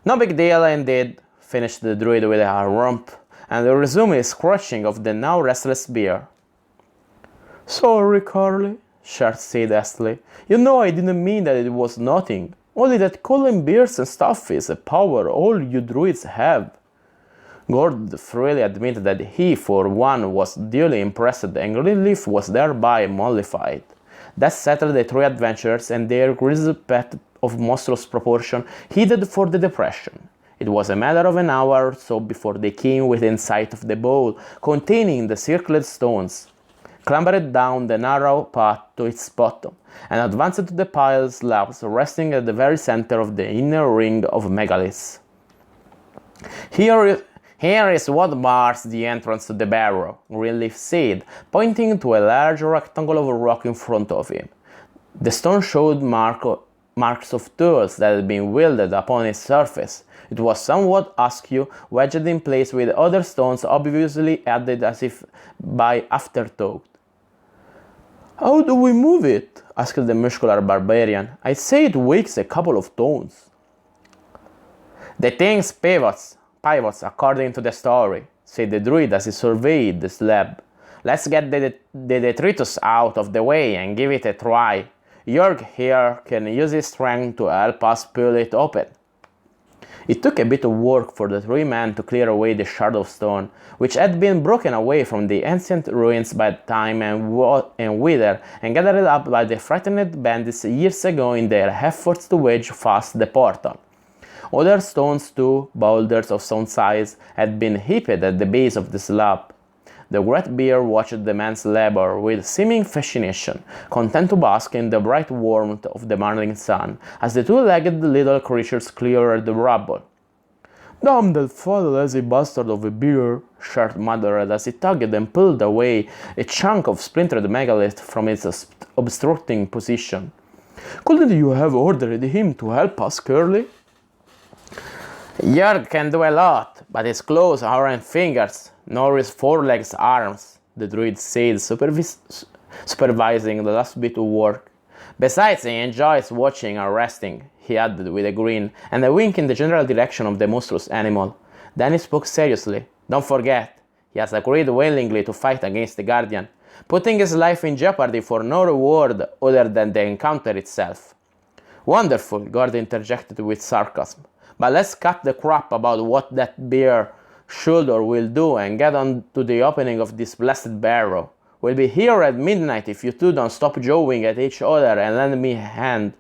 No big deal indeed, finished the druid with a rump, and resumed his crushing of the now restless bear. Sorry, Curley, Chert said hastily. You know I didn't mean that it was nothing. Only that calling bears and stuff is a power all you druids have. Gord freely admitted that he, for one, was duly impressed, and Greenleaf was thereby mollified. That settled the three adventurers, and their grizzly pet of monstrous proportion headed for the depression. It was a matter of an hour or so before they came within sight of the bowl containing the circled stones, clambered down the narrow path to its bottom, and advanced to the piled slabs resting at the very center of the inner ring of megaliths. Here is what bars the entrance to the barrow, Greenleaf said, pointing to a large rectangle of rock in front of him. The stone showed marks of tools that had been wielded upon its surface. It was somewhat askew, wedged in place with other stones obviously added as if by afterthought. How do we move it? Asked the muscular barbarian. I'd say it weighs a couple of tons. The thing's pivots according to the story, said the druid as he surveyed the slab. Let's get the detritus out of the way and give it a try. Jörg here can use his strength to help us pull it open. It took a bit of work for the three men to clear away the shard of stone, which had been broken away from the ancient ruins by time and weather, and gathered up by the frightened bandits years ago in their efforts to wedge fast the portal. Other stones too, boulders of some size, had been heaped at the base of the slab. The great bear watched the man's labor with seeming fascination, content to bask in the bright warmth of the morning sun, as the two-legged little creatures cleared the rubble. Damn that fat lazy bastard of a bear, Chert muttered as he tugged and pulled away a chunk of splintered megalith from its obstructing position. Couldn't you have ordered him to help us, Curley? Jörg can do a lot, but his claws aren't fingers, nor his forelegs arms, the druid said, supervising the last bit of work. Besides, he enjoys watching and resting, he added with a grin, and a wink in the general direction of the monstrous animal. Then he spoke seriously. Don't forget, he has agreed willingly to fight against the Guardian, putting his life in jeopardy for no reward other than the encounter itself. Wonderful, Gord interjected with sarcasm. But let's cut the crap about what that bear should or will do and get on to the opening of this blessed barrow. We'll be here at midnight if you two don't stop jawing at each other and lend me a hand.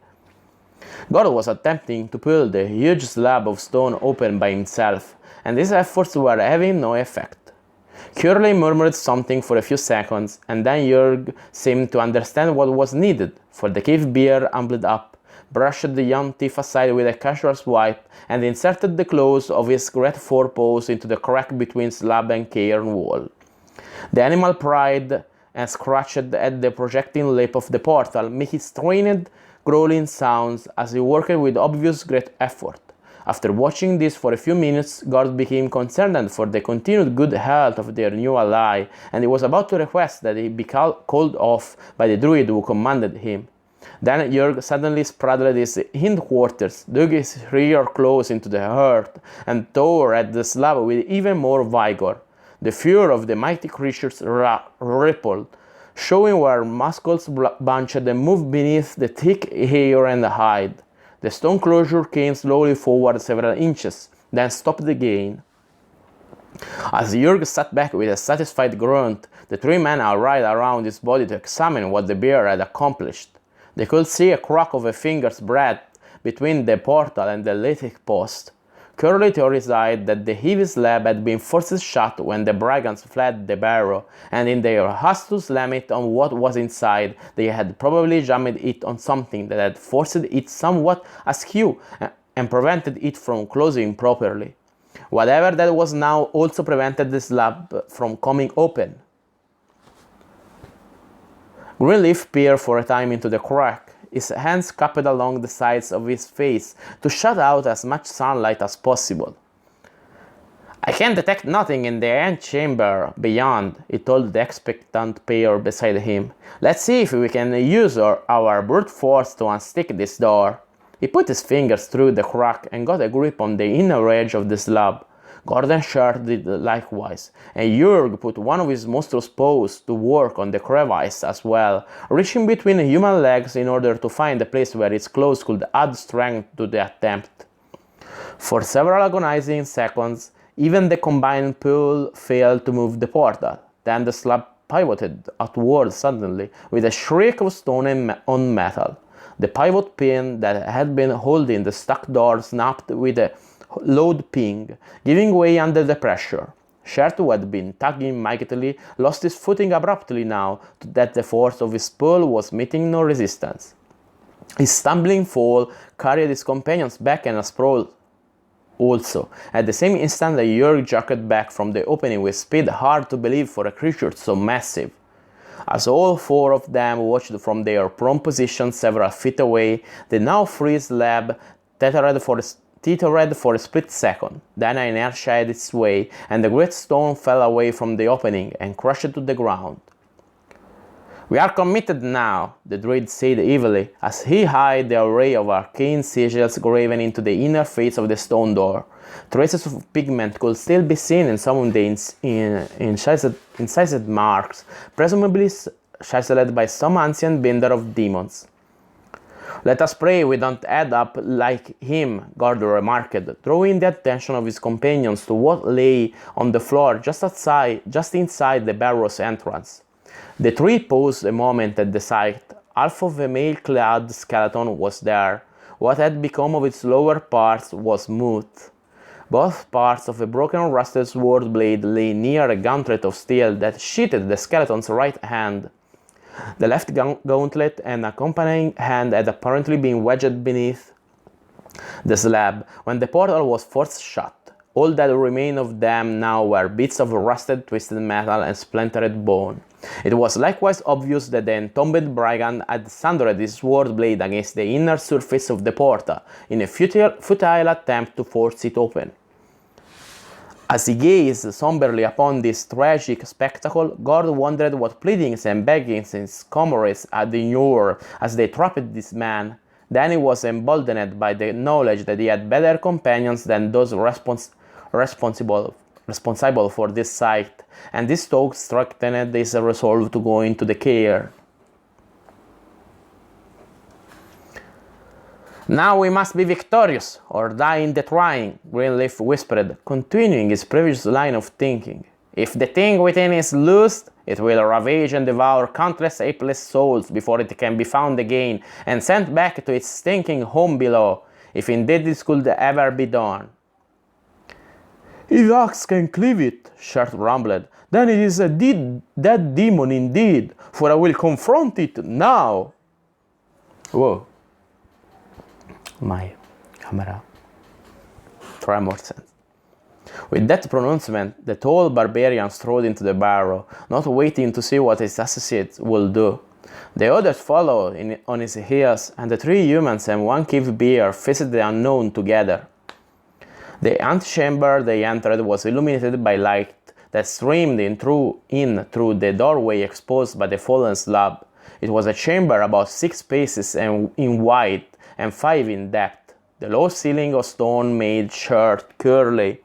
Gord was attempting to pull the huge slab of stone open by himself, and his efforts were having no effect. Curley murmured something for a few seconds, and then Jörg seemed to understand what was needed, for the cave bear ambled up, brushed the young thief aside with a casual swipe, and inserted the claws of his great forepaws into the crack between slab and cairn wall. The animal pried and scratched at the projecting lip of the portal, making strained, growling sounds as he worked with obvious great effort. After watching this for a few minutes, Gord became concerned for the continued good health of their new ally, and he was about to request that he be called off by the druid who commanded him. Then Jörg suddenly spraddled his hindquarters, dug his rear claws into the earth, and tore at the slab with even more vigor. The fury of the mighty creatures rippled, showing where muscles bunched and moved beneath the thick hair and hide. The stone closure came slowly forward several inches, then stopped again. As Jörg sat back with a satisfied grunt, the three men ride around his body to examine what the bear had accomplished. They could see a crack of a finger's breadth between the portal and the lithic post. Curley theorized that the heavy slab had been forced shut when the brigands fled the barrow, and in their haste to slam it on what was inside, they had probably jammed it on something that had forced it somewhat askew and prevented it from closing properly. Whatever that was now also prevented the slab from coming open. Greenleaf peered for a time into the crack, his hands cupped along the sides of his face to shut out as much sunlight as possible. "I can detect nothing in the antechamber beyond," he told the expectant pair beside him. "Let's see if we can use our brute force to unstick this door." He put his fingers through the crack and got a grip on the inner edge of the slab. Gord Chert did likewise, and Jörg put one of his monstrous paws to work on the crevice as well, reaching between human legs in order to find a place where its claws could add strength to the attempt. For several agonizing seconds, even the combined pull failed to move the portal. Then the slab pivoted outward suddenly, with a shriek of stone on metal. The pivot pin that had been holding the stuck door snapped with a loud ping, giving way under the pressure. Chert, who had been tugging mightily, lost his footing abruptly now that the force of his pull was meeting no resistance. His stumbling fall carried his companions back and asprawl also. At the same instant, the Jörg jerked back from the opening with speed hard to believe for a creature so massive. As all four of them watched from their prone position several feet away, the now free slab teetered for a split second. Then inertia had its way, and the great stone fell away from the opening and crashed to the ground. "We are committed now," the druid said evilly, as he eyed the array of arcane sigils graven into the inner face of the stone door. Traces of pigment could still be seen in some of the incised marks, presumably chiseled by some ancient binder of demons. "Let us pray we don't end up like him," Gord remarked, drawing the attention of his companions to what lay on the floor just inside the barrow's entrance. The three paused a moment at the sight. Half of a mail-clad skeleton was there. What had become of its lower parts was moot. Both parts of a broken rusted sword blade lay near a gauntlet of steel that sheathed the skeleton's right hand. The left gauntlet and accompanying hand had apparently been wedged beneath the slab when the portal was forced shut. All that remained of them now were bits of rusted, twisted metal and splintered bone. It was likewise obvious that the entombed brigand had sundered his sword blade against the inner surface of the portal in a futile attempt to force it open. As he gazed somberly upon this tragic spectacle, Gord wondered what pleadings and beggings his comrades had endured as they trapped this man. Then he was emboldened by the knowledge that he had better companions than those responsible for this sight, and this thought strengthened his resolve to go into the cairn. "Now we must be victorious, or die in the trying," Greenleaf whispered, continuing his previous line of thinking. "If the thing within is loosed, it will ravage and devour countless apeless souls before it can be found again and sent back to its stinking home below, if indeed this could ever be done." "If axe can cleave it," Chert rumbled, "then it is a dead demon indeed, for I will confront it now." Whoa. My camera tremors. With that pronouncement, the tall barbarian strode into the barrow, not waiting to see what his associates would do. The others followed on his heels, and the 3 humans and 1 cave bear faced the unknown together. The antechamber they entered was illuminated by light that streamed in through the doorway exposed by the fallen slab. It was a chamber about 6 paces in width and 5 in depth. The low ceiling of stone made Chert Curley,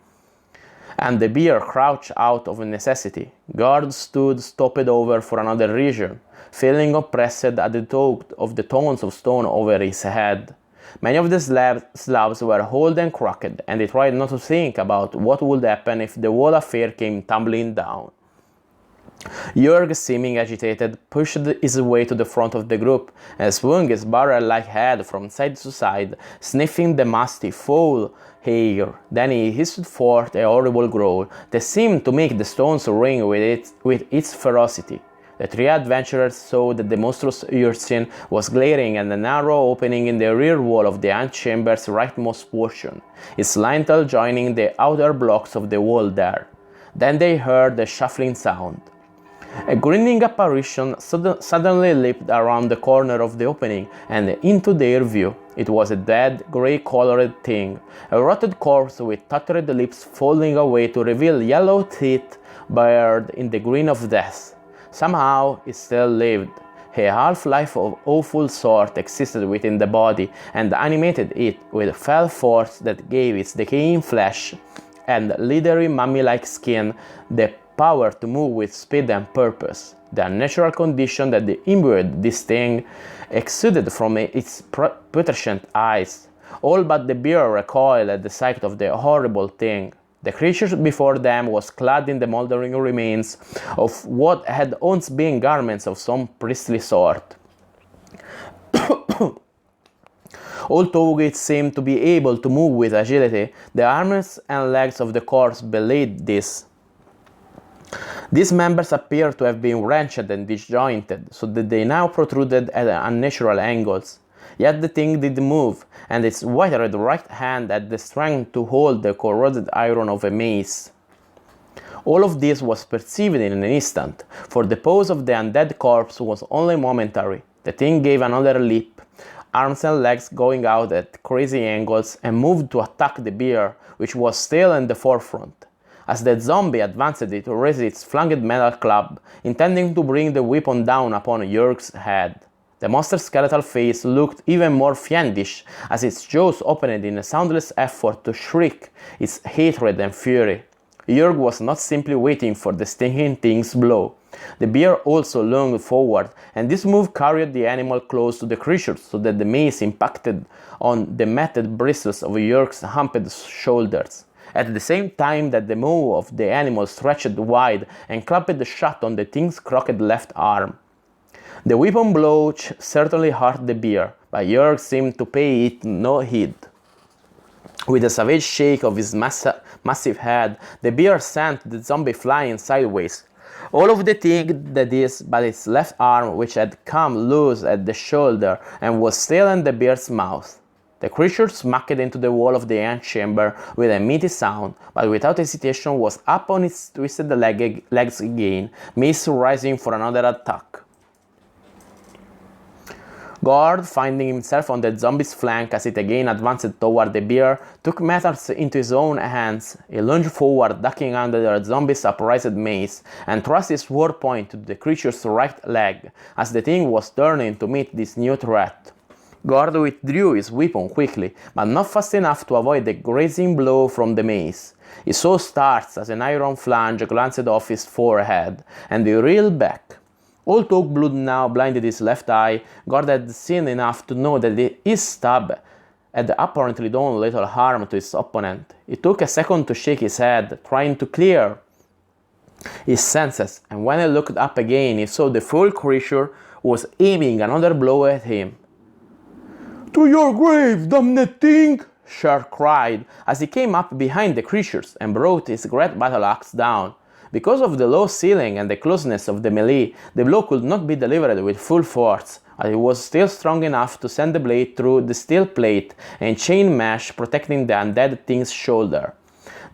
and the bear crouched out of necessity. Gord stood stopped over for another region, feeling oppressed at the thought of the tons of stone over his head. Many of the slabs were old and cracked, and he tried not to think about what would happen if the whole affair came tumbling down. Jörg, seeming agitated, pushed his way to the front of the group and swung his barrel-like head from side to side, sniffing the musty, foul air. Then he hissed forth a horrible growl that seemed to make the stones ring with its ferocity. The 3 adventurers saw that the monstrous urchin was glaring at the narrow opening in the rear wall of the antechamber's rightmost portion, its lintel joining the outer blocks of the wall there. Then they heard a shuffling sound. A grinning apparition suddenly leaped around the corner of the opening and into their view. It was a dead, grey-colored thing, a rotted corpse with tattered lips falling away to reveal yellow teeth bared in the grin of death. Somehow it still lived. A half-life of awful sort existed within the body and animated it with fell force that gave its decaying flesh and leathery mummy-like skin the power to move with speed and purpose. The unnatural condition that imbued this thing exuded from its putrescent eyes. All but the bear recoiled at the sight of the horrible thing. The creature before them was clad in the moldering remains of what had once been garments of some priestly sort. Although it seemed to be able to move with agility, the arms and legs of the corpse belied this. These members appeared to have been wrenched and disjointed, so that they now protruded at unnatural angles. Yet the thing did move, and its withered right hand had the strength to hold the corroded iron of a mace. All of this was perceived in an instant, for the pose of the undead corpse was only momentary. The thing gave another leap, arms and legs going out at crazy angles, and moved to attack the bear, which was still in the forefront. As the zombie advanced, it raised its flanged metal club, intending to bring the weapon down upon Jörg's head. The monster's skeletal face looked even more fiendish as its jaws opened in a soundless effort to shriek its hatred and fury. Jörg was not simply waiting for the stinging thing's blow. The bear also lunged forward, and this move carried the animal close to the creature so that the mace impacted on the matted bristles of Jörg's humped shoulders. At the same time that the maw of the animal stretched wide and clapped shut on the thing's crooked left arm. The weapon blow certainly hurt the bear, but Jörg seemed to pay it no heed. With a savage shake of his massive head, the bear sent the zombie flying sideways. All of the thing did this but its left arm, which had come loose at the shoulder and was still in the bear's mouth. The creature smacked into the wall of the antechamber with a meaty sound, but without hesitation was up on its twisted legs again, mace rising for another attack. Gord, finding himself on the zombie's flank as it again advanced toward the bear, took matters into his own hands. He lunged forward, ducking under the zombie's upraised mace, and thrust his war point to the creature's right leg, as the thing was turning to meet this new threat. Gord withdrew his weapon quickly, but not fast enough to avoid the grazing blow from the mace. He saw stars as an iron flange glanced off his forehead, and he reeled back. Although blood now blinded his left eye, Gord had seen enough to know that his stab had apparently done little harm to his opponent. It took a second to shake his head, trying to clear his senses, and when he looked up again, he saw the foul creature was aiming another blow at him. "To your grave, damned thing!" Chert cried as he came up behind the creatures and brought his great battle axe down. Because of the low ceiling and the closeness of the melee, the blow could not be delivered with full force. but it was still strong enough to send the blade through the steel plate and chain mesh protecting the undead thing's shoulder.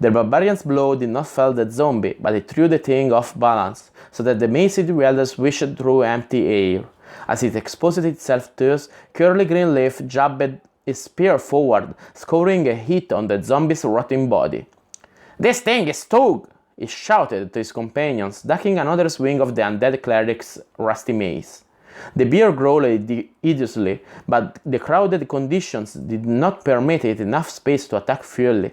The barbarian's blow did not fell the zombie, but it threw the thing off balance, so that the mace it wielded swished through empty air. As it exposed itself thus, Curly Greenleaf jabbed his spear forward, scoring a hit on the zombie's rotting body. "This thing is Tug!" he shouted to his companions, ducking another swing of the undead cleric's rusty mace. The bear growled hideously, but the crowded conditions did not permit it enough space to attack fully.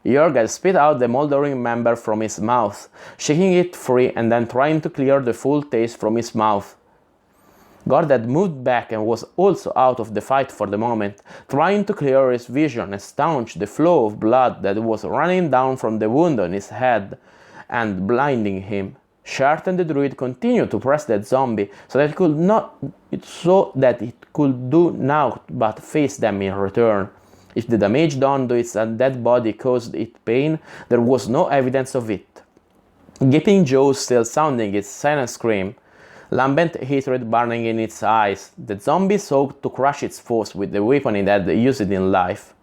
Jörg had spit out the mouldering member from his mouth, shaking it free and then trying to clear the full taste from his mouth. Gord had moved back and was also out of the fight for the moment, trying to clear his vision and staunch the flow of blood that was running down from the wound on his head and blinding him. Chert and the druid continued to press that zombie so that it could do naught but face them in return. If the damage done to its undead body caused it pain, there was no evidence of it. Gaping jaws still sounding its silent scream, lambent hatred burning in its eyes, the zombie sought to crush its foes with the weapon it had used in life.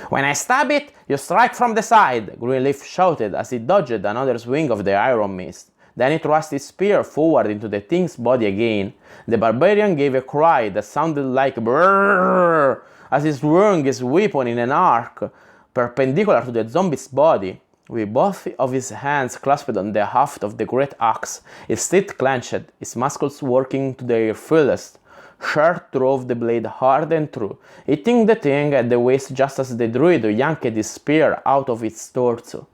"When I stab it, you strike from the side," Greenleaf shouted as he dodged another swing of the iron mist. Then he thrust his spear forward into the thing's body again. The barbarian gave a cry that sounded like brrrr as he swung his weapon in an arc perpendicular to the zombie's body. With both of his hands clasped on the haft of the great axe, his teeth clenched, his muscles working to their fullest, Chert drove the blade hard and true, hitting the thing at the waist just as the druid yanked his spear out of its torso.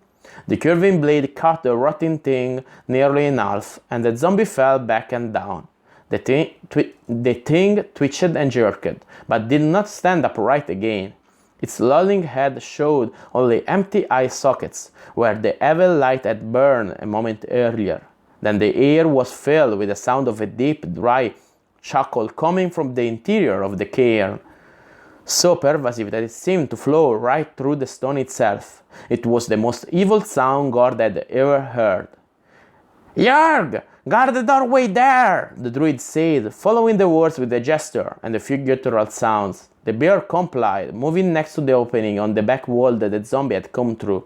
The curving blade cut the rotting thing nearly in half, and the zombie fell back and down. The thing twitched and jerked, but did not stand upright again. Its lolling head showed only empty eye sockets, where the evil light had burned a moment earlier. Then the air was filled with the sound of a deep, dry chuckle coming from the interior of the cairn, so pervasive that it seemed to flow right through the stone itself. It was the most evil sound Gord had ever heard. "Jörg! Guard the doorway there!" the druid said, following the words with a gesture and a few guttural sounds. The bear complied, moving next to the opening on the back wall that the zombie had come through.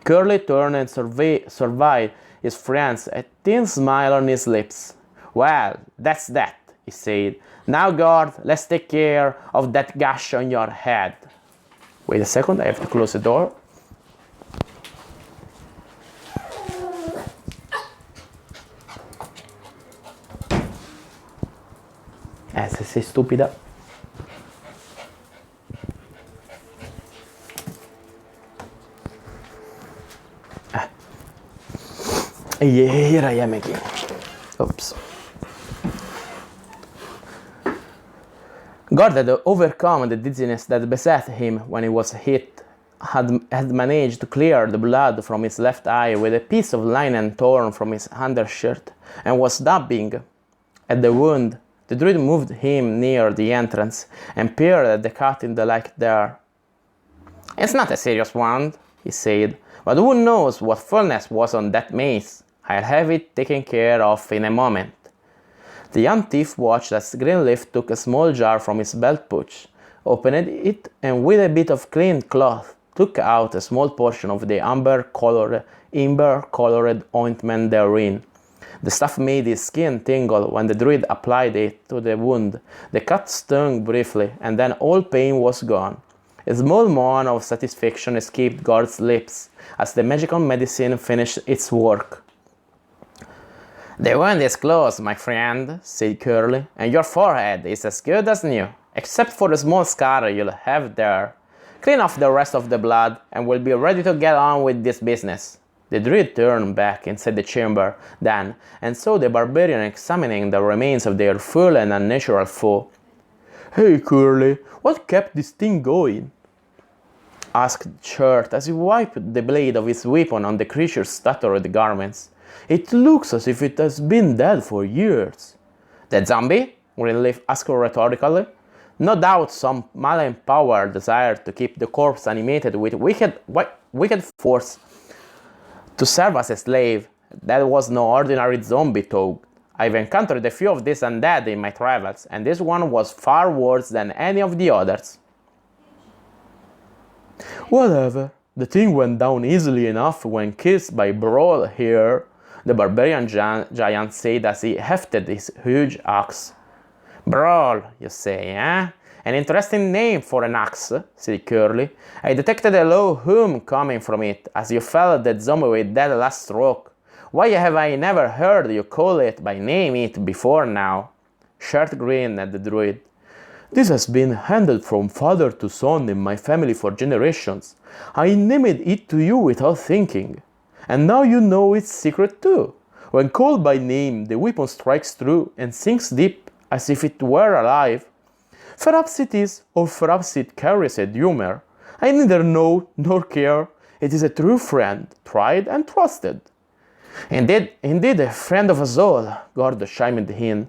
Curley turned and surveyed his friends, a thin smile on his lips. "Well, that's that," he said. "Now, Gord, let's take care of that gash on your head." Wait a second, I have to close the door. Se sei stupida. Here I am again. Oops. Gord had overcome the dizziness that beset him when he was hit, had managed to clear the blood from his left eye with a piece of linen torn from his undershirt, and was dabbing at the wound. The druid moved him near the entrance and peered at the cut in the light there. "It's not a serious wound," he said, "but who knows what fullness was on that mace? I'll have it taken care of in a moment." The young thief watched as Greenleaf took a small jar from his belt pouch, opened it, and with a bit of clean cloth took out a small portion of the amber-colored ointment therein. The stuff made his skin tingle when the druid applied it to the wound. The cut stung briefly, and then all pain was gone. A small moan of satisfaction escaped Gord's lips as the magical medicine finished its work. "The wound is closed, my friend," said Curley, "and your forehead is as good as new, except for the small scar you'll have there. Clean off the rest of the blood, and we'll be ready to get on with this business." The druid turned back inside the chamber then, and saw the barbarian examining the remains of their full and unnatural foe. "Hey, Curley, what kept this thing going?" asked Chert as he wiped the blade of his weapon on the creature's tattered garments. "It looks as if it has been dead for years." "The zombie?" Greenleaf asked rhetorically. No doubt some malign power desired to keep the corpse animated with wicked force to serve as a slave. That was no ordinary zombie, though. I've encountered a few of these undead in my travels, and this one was far worse than any of the others. Whatever, the thing went down easily enough when kissed by Brawl here, the barbarian giant said as he hefted his huge axe. Brawl, you say, eh? An interesting name for an axe, said Curley. I detected a low hum coming from it, as you felled that zombie with that last stroke. Why have I never heard you call it by name it before now? Chert grinned at the druid. This has been handed from father to son in my family for generations. I named it to you without thinking. And now you know its secret too. When called by name, the weapon strikes true and sinks deep as if it were alive. Perhaps it is, or perhaps it carries a humor. I neither know nor care. It is a true friend, tried and trusted. Indeed a friend of us all, Gord chimed in.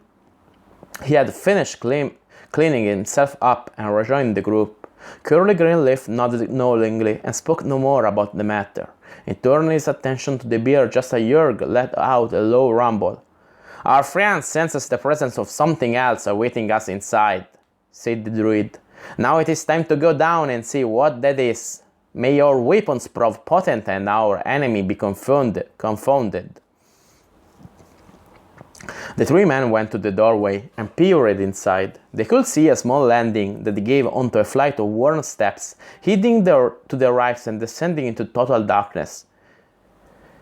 He had finished cleaning himself up and rejoined the group. Curly Greenleaf nodded knowingly and spoke no more about the matter. He turned his attention to the beer just as Jörg let out a low rumble. Our friend senses the presence of something else awaiting us inside, said the druid. Now it is time to go down and see what that is. May your weapons prove potent and our enemy be confounded. The three men went to the doorway and peered inside. They could see a small landing that gave onto a flight of worn steps, heading to their right and descending into total darkness.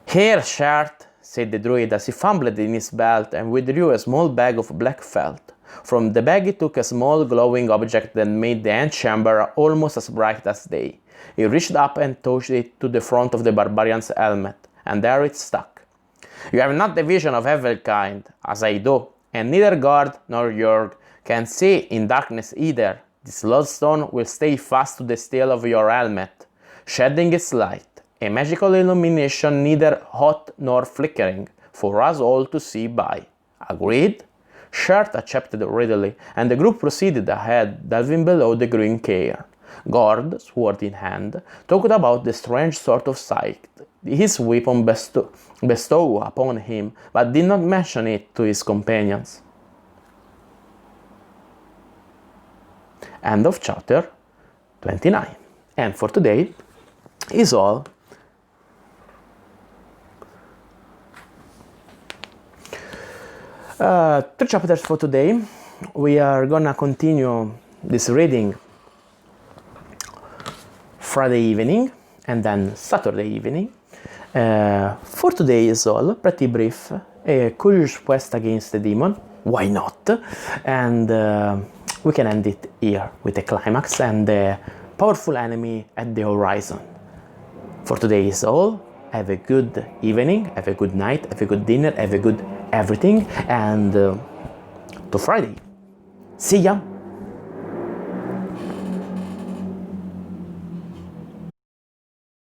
Here, Chert, said the druid as he fumbled in his belt and withdrew a small bag of black felt. From the bag he took a small glowing object that made the antchamber almost as bright as day. He reached up and touched it to the front of the barbarian's helmet, and there it stuck. You have not the vision of evil kind, as I do, and neither Gord nor Jörg can see in darkness either. This lodestone will stay fast to the steel of your helmet, shedding its light, a magical illumination neither hot nor flickering, for us all to see by. Agreed? Chert accepted readily, and the group proceeded ahead, delving below the green cairn. Gord, sword in hand, talked about the strange sort of sight his weapon bestow upon him, but did not mention it to his companions. End of chapter 29. And for today is all. Three chapters for today. We are gonna continue this reading Friday evening and then Saturday evening. For today is all, pretty brief, a curious quest against the demon, why not? And we can end it here with a climax and a powerful enemy at the horizon. For today is all. Have a good evening, have a good night, have a good dinner, have a good everything, and to Friday. See ya!